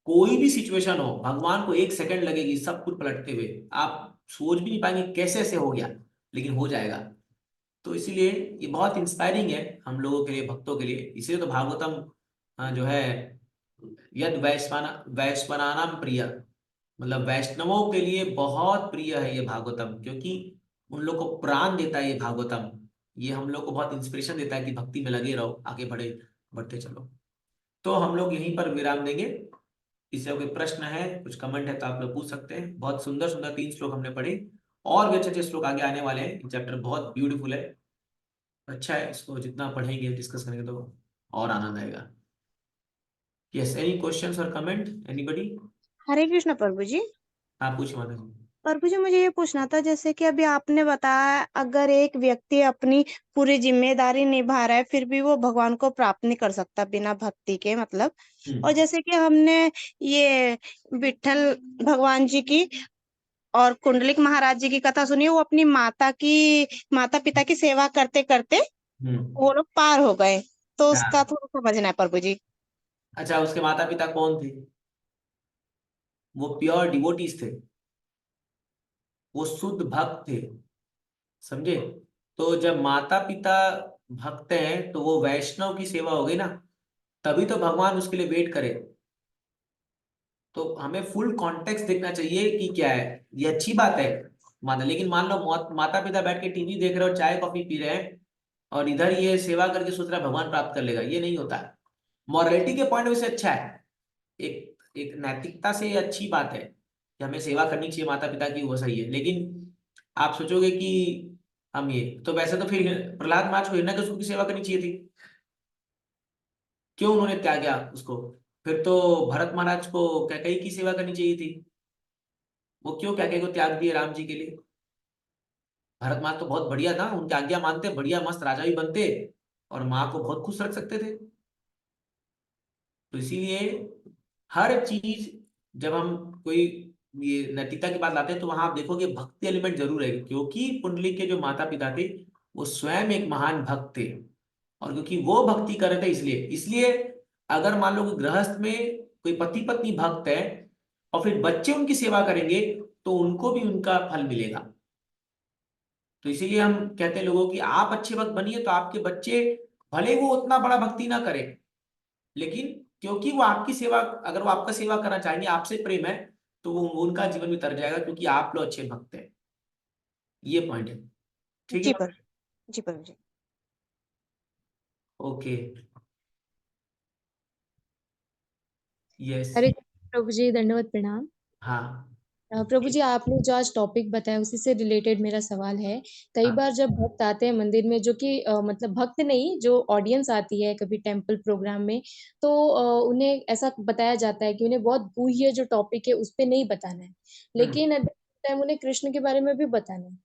कोई भी सिचुएशन हो, भगवान को 1 सेकंड लगेगी सब कुछ पलटते हुए, आप सोच भी नहीं पाएंगे कैसे ऐसे हो गया, लेकिन हो जाएगा। तो इसीलिए ये बहुत इंस्पायरिंग है हम लोगों के लिए, भक्तों के लिए। इसीलिए तो भागवतम जो है, यद वैश्वानाम प्रिय, मतलब वैष्णवों के लिए बहुत प्रिय है ये भागवतम, क्योंकि उन लोग को प्राण देता है ये भागवतम। ये हम लोग को बहुत इंस्पिरेशन देता है कि भक्ति में लगे रहो, आगे बढ़े, बढ़ते चलो। तो हम लोग यहीं पर विराम देंगे। इससे कोई प्रश्न है, कुछ कमेंट है तो आप लोग पूछ सकते हैं। बहुत सुंदर सुंदर 3 श्लोक हमने पढ़े, और भी अच्छे अच्छे श्लोक आगे आने वाले हैं। चैप्टर बहुत ब्यूटीफुल है, अच्छा है। इसको जितना पढ़ेंगे, डिस्कस करेंगे, तो और आनंद आएगा। यस, एनी क्वेश्चंस और कमेंट एनीबडी? हरे कृष्ण प्रभु जी। हाँ, पूछिए माता जी। प्रभु जी, मुझे ये पूछना था, जैसे कि अभी आपने बताया अगर एक व्यक्ति अपनी पूरी जिम्मेदारी निभा रहा है फिर भी वो भगवान को प्राप्त नहीं कर सकता बिना भक्ति के, मतलब। और जैसे कि हमने ये विठल भगवान जी की और कुंडलिक महाराज जी की कथा सुनी, वो अपनी माता पिता की सेवा करते करते वो लोग पार हो गए, तो उसका हाँ। थोड़ा समझना है प्रभु जी। अच्छा, उसके माता पिता कौन थे? वो प्योर डिवोटीज थे, वो शुद्ध भक्त थे, समझे? तो जब माता पिता भक्त हैं तो वो वैष्णव की सेवा हो गई ना, तभी तो भगवान उसके लिए वेट करे। तो हमें फुल कॉन्टेक्स्ट देखना चाहिए कि क्या है। ये अच्छी बात है माता, लेकिन मान लो माता पिता बैठ के टीवी देख रहे हो, चाय कॉफी पी रहे हैं, और इधर ये सेवा करके सोच रहा है भगवान प्राप्त कर लेगा, ये नहीं होता है। मॉरलिटी के पॉइंट ऑफ व्यू से अच्छा है, एक एक नैतिकता से ये अच्छी बात है कि हमें सेवा करनी चाहिए माता पिता की, वो सही है। लेकिन आप सोचोगे कि हम ये, तो वैसे तो फिर प्रहलाद महाराज को हिरण्यकशिपु की सेवा करनी चाहिए थी, क्यों उन्होंने त्यागा उसको? फिर तो भरत महाराज को कैकेयी की सेवा करनी चाहिए थी, वो क्यों कैकेयी को त्याग दिए राम जी के लिए? भरत महाराज तो बहुत बढ़िया था, उनकी आज्ञा मानते, बढ़िया मस्त राजा भी बनते, और माँ को बहुत खुश रख सकते थे। तो इसीलिए हर चीज, जब हम कोई ये नैतिकता की बात लाते हैं, तो वहां आप देखोगे भक्ति एलिमेंट जरूर है, क्योंकि पुंडलिक के जो माता पिता थे वो स्वयं एक महान भक्त थे, और क्योंकि वो भक्ति कर रहे थे, इसलिए इसलिए अगर मान लो कि गृहस्थ में कोई पति पत्नी भक्त है, और फिर बच्चे उनकी सेवा करेंगे, तो उनको भी उनका फल मिलेगा। तो इसीलिए हम कहते हैं लोगों की, आप अच्छे भक्त बनिए तो आपके बच्चे भले वो उतना बड़ा भक्ति ना करें, लेकिन क्योंकि वो आपकी सेवा, अगर वो आपका सेवा करना चाहेंगे, आपसे प्रेम है, तो वो उनका जीवन भी तर जाएगा, क्योंकि आप लोग अच्छे भक्त हैं। ये पॉइंट है, ठीक जी है? प्रभु जी। प्रभु जी। ओके। यस। हरे कृष्ण प्रभु जी, दंडवत प्रणाम। हाँ। प्रभु जी, आपने जो आज टॉपिक बताया उसी से रिलेटेड मेरा सवाल है। कई हाँ। बार जब भक्त आते हैं मंदिर में, जो कि मतलब भक्त नहीं, जो ऑडियंस आती है कभी टेम्पल प्रोग्राम में, तो उन्हें ऐसा बताया जाता है कि उन्हें बहुत गुह्य जो टॉपिक है उस पे नहीं बताना है, लेकिन एट द टाइम उन्हें कृष्ण के बारे में भी बताना है।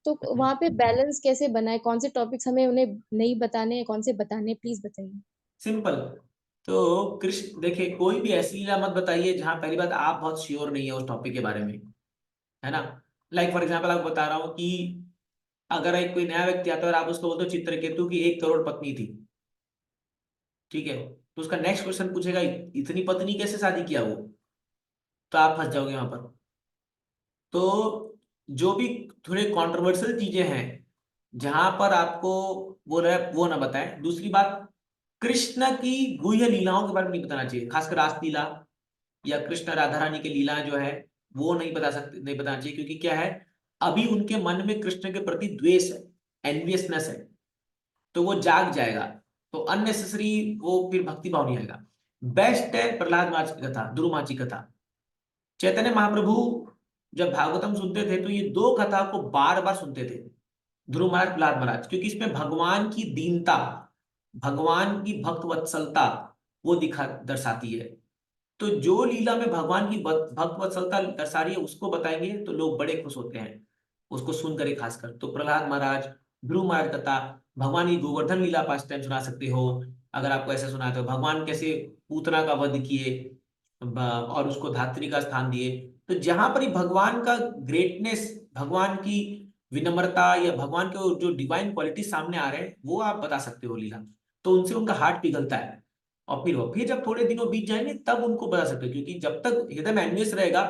तो वहां पे बैलेंस कैसे बनाए? कौन से टॉपिक्स हमें उन्हें नहीं बताने हैं, कौन से बताने हैं? प्लीज बताइए। सिंपल। तो कृष्ण, देखिए, कोई भी ऐसी लीला मत बताइए जहां पहली बात आप बहुत श्योर नहीं है उस टॉपिक के बारे में, है ना? लाइक फॉर एग्जाम्पल आपको बता रहा हूँ कि अगर एक कोई नया व्यक्ति आता है और आप उसको बोलते हो चित्रकेतु की 1 करोड़ पत्नी थी, ठीक है, तो उसका नेक्स्ट क्वेश्चन पूछेगा इतनी पत्नी कैसे शादी किया वो, तो आप फंस जाओगे वहां पर। तो जो भी थोड़े कंट्रोवर्शियल चीजें हैं, जहां पर आपको वो रहे वो ना बताएं। दूसरी बात, कृष्ण की गुह्य लीलाओं के बारे में नहीं बताना चाहिए, खासकर रासलीला या कृष्ण राधा रानी की लीला जो है, वो नहीं बता सकते, नहीं बताना चाहिए, क्योंकि क्या है, अभी उनके मन में कृष्ण के प्रति द्वेष है, एनवियसनेस है, तो वो जाग जाएगा, तो अननेसेसरी वो फिर भक्ति भाव नहीं आएगा। बेस्ट है प्रहलाद महाराज की कथा, ध्रुव महाराज की कथा। चैतन्य महाप्रभु जब भागवतम सुनते थे तो ये 2 कथा को बार बार सुनते थे, ध्रुव महाराज, प्रहलाद महाराज, क्योंकि इसमें भगवान की दीनता, भगवान की भक्त वत्सलता वो दिखा दर्शाती है। तो जो लीला में भगवान की भक्त वत्सलता दर्शा रही है उसको बताएंगे तो लोग बड़े खुश होते हैं उसको सुनकर ही। खासकर तो प्रहलाद महाराज, ध्रुव महाराज कथा, भगवान की गोवर्धन लीला 5 टाइम सुना सकते हो अगर आपको ऐसे सुना तो। भगवान कैसे पूतना का वध किए और उसको धात्री का स्थान दिए। तो जहां पर ही भगवान का ग्रेटनेस, भगवान की विनम्रता या भगवान के जो डिवाइन क्वालिटी सामने आ रहे हैं वो आप बता सकते हो लीला। तो उनसे उनका हार्ट पिघलता है। और फिर जब थोड़े दिनों बीत जाएंगे तब उनको बता सकते हो, क्योंकि जब तक हृदय में अन्वेष रहेगा,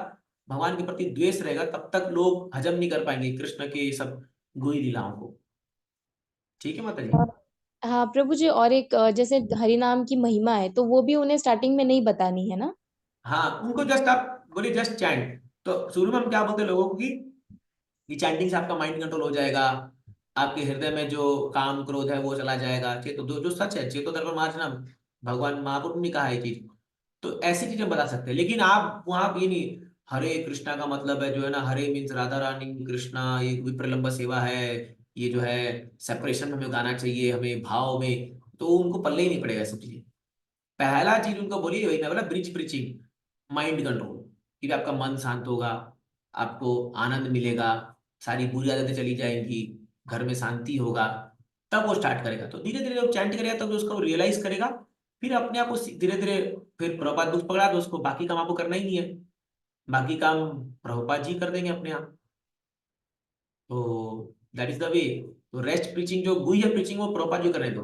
भगवान के प्रति द्वेष रहेगा, तब तक लोग हजम नहीं कर पाएंगे कृष्ण के सब गुही लीलाओं को। ठीक है माता जी। हाँ प्रभु जी, और एक जैसे हरि नाम की महिमा है तो वो भी उन्हें स्टार्टिंग में नहीं बतानी है ना? हाँ, उनको जस्ट आप बोलिए जस्ट चैंट। तो शुरू में हम क्या बोलते हैं लोगों को कि चैंटिंग से आपका माइंड कंट्रोल हो जाएगा, आपके हृदय में जो काम क्रोध है वो चला जाएगा। चेतो जो सच है, चेतो दर्पण मार्जनम, भगवान महापुरुष ने कहा है ये चीज। तो ऐसी चीजें बता सकते हैं, लेकिन आप वहां ये नहीं हरे कृष्णा का मतलब है जो है ना, हरे मीन्स राधा रानी कृष्णा, ये विप्रलंब सेवा है, ये जो है सेपरेशन में हमें गाना चाहिए, हमें भाव में, तो उनको पल्ले ही नहीं पड़ेगा सब चीजें। पहला चीज उनको बोलिए वही मैं बोला, ब्रिज प्रीचिंग, माइंड कंट्रोल, कि आपका मन शांत होगा, आपको आनंद मिलेगा, सारी बुरी आदतें चली जाएंगी, घर में शांति होगा। तब वो स्टार्ट करेगा। तो धीरे धीरे जब चैंट करेगा तब उसको रियलाइज करेगा, फिर अपने आप को धीरे धीरे, फिर प्रभुपाद दुख पकड़ा तो उसको बाकी काम आपको करना ही नहीं है, बाकी काम प्रभुपाद जी कर देंगे अपने आप। तो दैट इज द वे। तो रेस्ट प्रीचिंग जो गुह्य प्रीचिंग वो प्रभुपाद जी करने दो,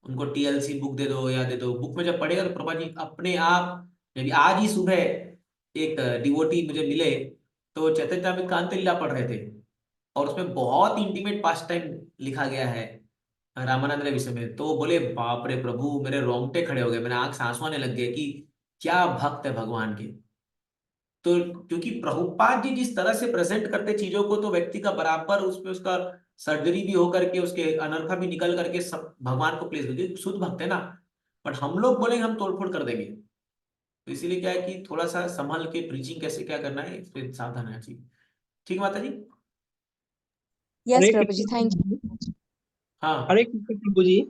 उनको टीएलसी बुक दे दो या दे दो, बुक में जब पढ़ेगा तो प्रभुपाद जी अपने आप। यदि आज ही सुबह एक डिवोटी मुझे मिले तो चैतन्य चरितामृत का अंत लीला पढ़ रहे थे, और उसमें बहुत इंटीमेट पास्ट टाइम लिखा गया है रामानंद के विषय में। तो बोले बाप रे प्रभु, मेरे रोंगटे खड़े हो गए, मेरे आंख से आंसू आने लग गए कि क्या भक्त है भगवान के। तो क्योंकि प्रभुपाद जी जिस तरह से प्रेजेंट करते चीजों को, तो व्यक्ति का बराबर उसमें उसका सर्जरी भी हो करके, उसके अनर्था भी निकल करके सब भगवान को प्लेस करके शुद्ध भक्त है ना। बट हम लोग बोलेंगे हम तोड़फोड़ कर देंगे। तो इसीलिए क्या है कि थोड़ा सा संभल के प्रीचिंग कैसे क्या करना है इस पे सावधान रहना चाहिए। ठीक है माता जी। यस हरे प्रभु जी, कृष्ण थैंक प्रभु जी। यू। हाँ हरे कृष्ण प्रभु जी।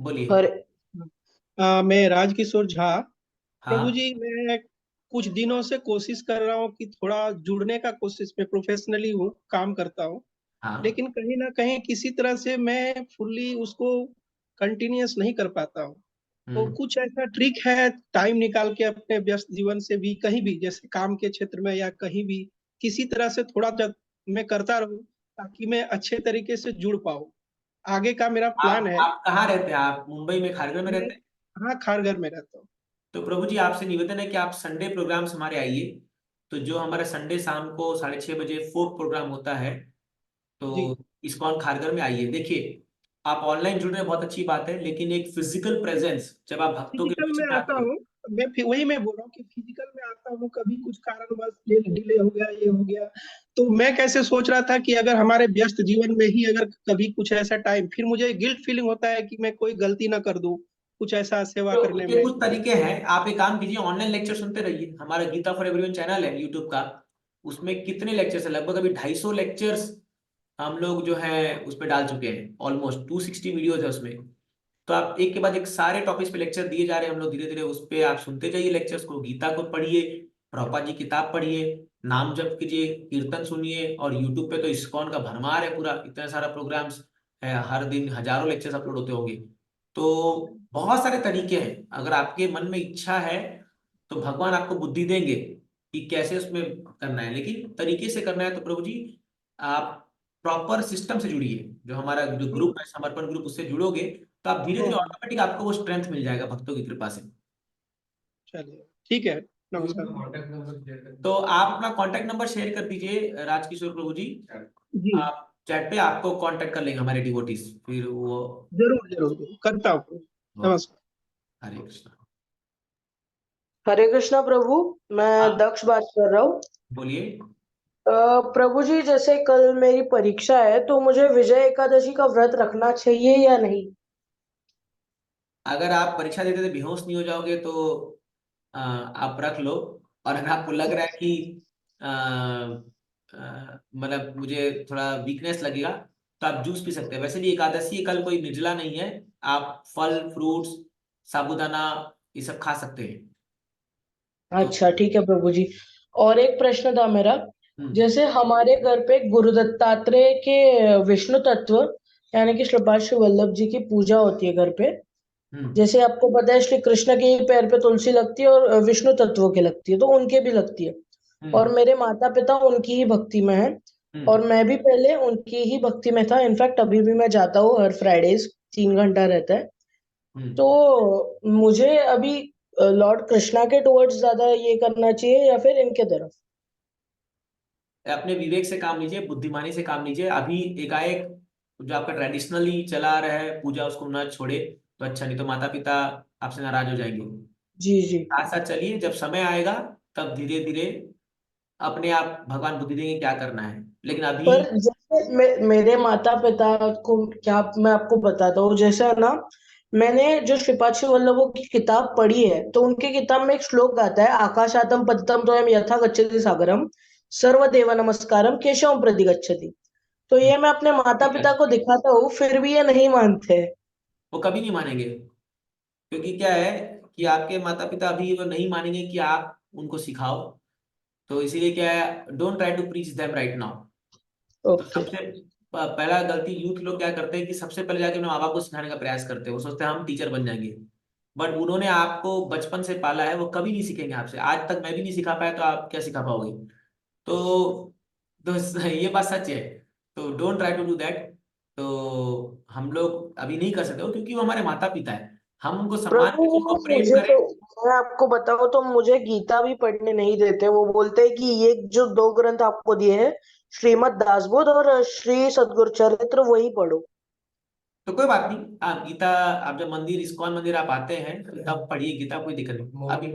बोलिए। हरे मैं राजकिशोर झा। प्रभु हाँ जी, मैं कुछ दिनों से कोशिश कर रहा हूँ कि थोड़ा जुड़ने का कोशिश, में प्रोफेशनली हूँ, काम करता हूँ, हाँ। लेकिन कहीं ना कहीं किसी तरह से मैं फुल्ली उसको कंटिन्यूअस नहीं कर पाता हूँ। तो हम्म। कुछ ऐसा ट्रिक है टाइम निकाल के अपने व्यस्त जीवन से भी, कहीं भी जैसे काम के क्षेत्र में या कहीं भी, किसी तरह से थोड़ा जब मैं करता रहूं ताकि मैं अच्छे तरीके से जुड़ पाऊँ। आगे का मेरा प्लान है। आप कहाँ रहते हैं? आप मुंबई में खारघर में मैं, रहते हैं? हाँ, खारघर में रहता हूँ। तो प्रभु जी आपसे निवेदन है कि आप संडे प्रोग्राम्स हमारे आइए। तो जो हमारा संडे शाम को 6:30 बजे फोक प्रोग्राम होता है, जी, तो इस्कॉन खारघर में आइए। देखिए, आप ऑनलाइन जुड़ रहे हैं बहुत अच्छी बात है, लेकिन एक फिजिकल प्रेजेंस जब आप भक्तों के फिजिकल बीच में में आता आते हो। हूँ। मैं फिर वही मैं बोल रहा हूँ कि फिजिकल में आता हूँ, कभी कुछ कारणवश डिले हो गया, ये हो गया। तो मैं कैसे सोच रहा था कि अगर हमारे व्यस्त जीवन में ही अगर कभी कुछ ऐसा टाइम, फिर मुझे गिल्ट फीलिंग होता है कि मैं कोई गलती ना कर दूं कुछ ऐसा सेवा तो करने उसके में। कुछ तरीके हैं, आप एक काम कीजिए, ऑनलाइन लेक्चर सुनते रहिए। हमारा गीता फॉर एवरीवन चैनल है यूट्यूब का, उसमें कितने लेक्चर्स है, लगभग अभी 250 लेक्चर्स हम लोग जो है उस पर डाल चुके हैं। ऑलमोस्ट 260 वीडियोज है उसमें। तो आप एक के बाद एक सारे टॉपिक्स पे लेक्चर दिए जा रहे हैं हम लोग, धीरे धीरे उस पे आप सुनते जाइए लेक्चर्स को, गीता को पढ़िए, प्रभुपाद जी किताब पढ़िए, नाम जप कीजिए, कीर्तन सुनिए। और यूट्यूब पे तो इस्कॉन का भरमार है पूरा, इतना सारा प्रोग्राम्स है, हर दिन हजारों लेक्चर्स अपलोड होते होंगे। तो बहुत सारे तरीके हैं, अगर आपके मन में इच्छा है तो भगवान आपको बुद्धि देंगे कि कैसे उसमें करना है। लेकिन तरीके से करना है तो प्रभु जी आप प्रॉपर सिस्टम से जुड़िए, जो हमारा जो ग्रुप है समर्पण ग्रुप, उससे जुड़ोगे तो आप धीरे धीरे हम्म, ऑटोमेटिक आपको वो स्ट्रेंथ मिल जाएगा भक्तों की कृपा से। चलिए ठीक है। नमस्कार। तो आप अपना कांटेक्ट नंबर शेयर कर दीजिए राजकिशोर प्रभु जी। जी, आप चैट पे आपको कांटेक्ट कर लेंगे हमारे डिवोटीज, फिर वो। जरूर जरूर जरूर करता हूँ। नमस्कार। हरे कृष्णा। हरे कृष्णा प्रभु। मैं हाँ दक्ष बात कर रहा हूँ। बोलिए। प्रभु जी, जैसे कल मेरी परीक्षा है तो मुझे विजय एकादशी का व्रत रखना चाहिए या नहीं? अगर आप परीक्षा देते थे बेहोश नहीं हो जाओगे तो आप रख लो। और अगर आपको लग रहा है कि मतलब मुझे थोड़ा वीकनेस लगेगा तो आप जूस पी सकते हैं। वैसे भी एकादशी है, कल कोई निर्जला नहीं है, आप फल फ्रूट्स साबूदाना ये सब खा सकते हैं। अच्छा ठीक है प्रभु जी। और एक प्रश्न था मेरा, जैसे हमारे घर पे गुरु दत्तात्रेय के विष्णु तत्व यानी कि श्रीपाद श्री वल्लभ जी की पूजा होती है घर पे। जैसे आपको पता है श्री कृष्ण के पैर पे तुलसी लगती है और विष्णु तत्व के लगती है, तो उनके भी लगती है। और मेरे माता पिता उनकी ही भक्ति में है, और मैं भी पहले उनकी ही भक्ति में था। इनफैक्ट अभी भी मैं जाता हूँ हर फ्राइडेज, 3 घंटा रहता है। तो मुझे अभी लॉर्ड कृष्णा के टुवर्ड्स ज्यादा ये करना चाहिए या फिर इनके तरफ? अपने विवेक से काम लीजिए, बुद्धिमानी से काम लीजिए। अभी एकाएक जो आपका ट्रेडिशनली चला आ रहा है पूजा, उसको न छोड़े तो अच्छा, नहीं तो माता पिता आपसे नाराज हो जाएंगे। जी जी। साथ साथ चलिए, जब समय आएगा तब धीरे धीरे अपने आप भगवान बुद्धि देंगे क्या करना है, लेकिन अभी। पर जैसे मेरे माता पिता को क्या मैं आपको बताता हूँ, जैसे है ना, मैंने जो श्रीपाद श्री वल्लभों की किताब पढ़ी है, तो उनकी किताब में एक श्लोक आता है, आकाशातम पतितम तोयम यथा गच्छति सागरम सर्वदेव नमस्कारम केशवम प्रति गच्छति। तो ये मैं अपने माता पिता को दिखाता हूँ, फिर भी ये नहीं मानते हैं। वो कभी नहीं मानेंगे, क्योंकि क्या है कि आपके माता पिता अभी वो नहीं मानेंगे कि आप उनको सिखाओ। तो इसीलिए क्या है, don't try to preach them right now. तो ओके। सबसे पहला गलती यूथ लोग क्या करते हैं कि सबसे पहले जाके अपने माँ बाप को सिखाने का प्रयास करते हैं। वो सोचते हैं हम टीचर बन जाएंगे, बट उन्होंने आपको बचपन से पाला है, वो कभी नहीं सीखेंगे आपसे। आज तक मैं भी नहीं सिखा पाया, तो आप क्या सिखा पाओगे? तो ये बात सच है। तो don't try to do that. तो हम लोग अभी नहीं कर सकते हो, क्योंकि वो हमारे माता पिता है। हम उनको सम्मान प्रभु करें, उनको प्रेम मुझे करें। तो, मैं आपको बताऊं तो मुझे गीता भी पढ़ने नहीं देते। वो बोलते हैं कि ये जो 2 ग्रंथ आपको दिए हैं, श्रीमद् दासबोध और श्री सद्गुरु चरित्र, वही पढ़ो। तो कोई बात नहीं, आप गीता, आप जब मंदिर, इस्कॉन मंदिर आप आते हैं तब पढ़िए गीता, कोई दिक्कत नहीं। अभी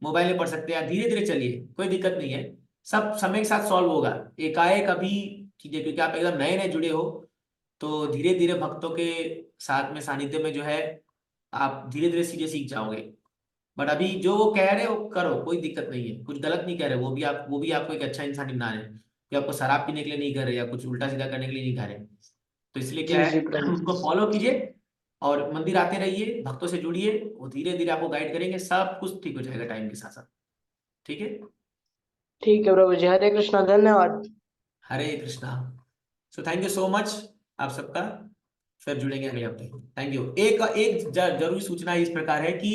मोबाइल में पढ़ सकते हैं, धीरे धीरे चलिए, कोई दिक्कत नहीं है। सब समय के साथ सॉल्व होगा। एकाएक अभी चीजें, क्योंकि आप एकदम नए नए जुड़े हो, तो धीरे धीरे भक्तों के साथ में, सानिध्य में जो है, आप धीरे धीरे चीजें सीख जाओगे। बट अभी जो वो कह रहे हो वो करो, कोई दिक्कत नहीं है। कुछ गलत नहीं कह रहे, वो भी आपको एक अच्छा इंसान बना रहे हैं। कि आपको शराब पीने के लिए नहीं कर रहे, या कुछ उल्टा सीधा करने के लिए नहीं कह रहे। तो इसलिए क्या जी है, जी प्रभु जी। उनको फॉलो कीजिए और मंदिर आते रहिए, भक्तों से जुड़िए, वो धीरे धीरे आपको गाइड करेंगे, सब कुछ ठीक हो जाएगा टाइम के साथ साथ। ठीक है। ठीक है प्रभु जी, हरे कृष्णा, धन्यवाद। Hare Krishna. So thank you so much आप सबका। फिर जुड़ेंगे अगले हफ्ते। Thank you. एक एक जरूरी सूचना इस प्रकार है कि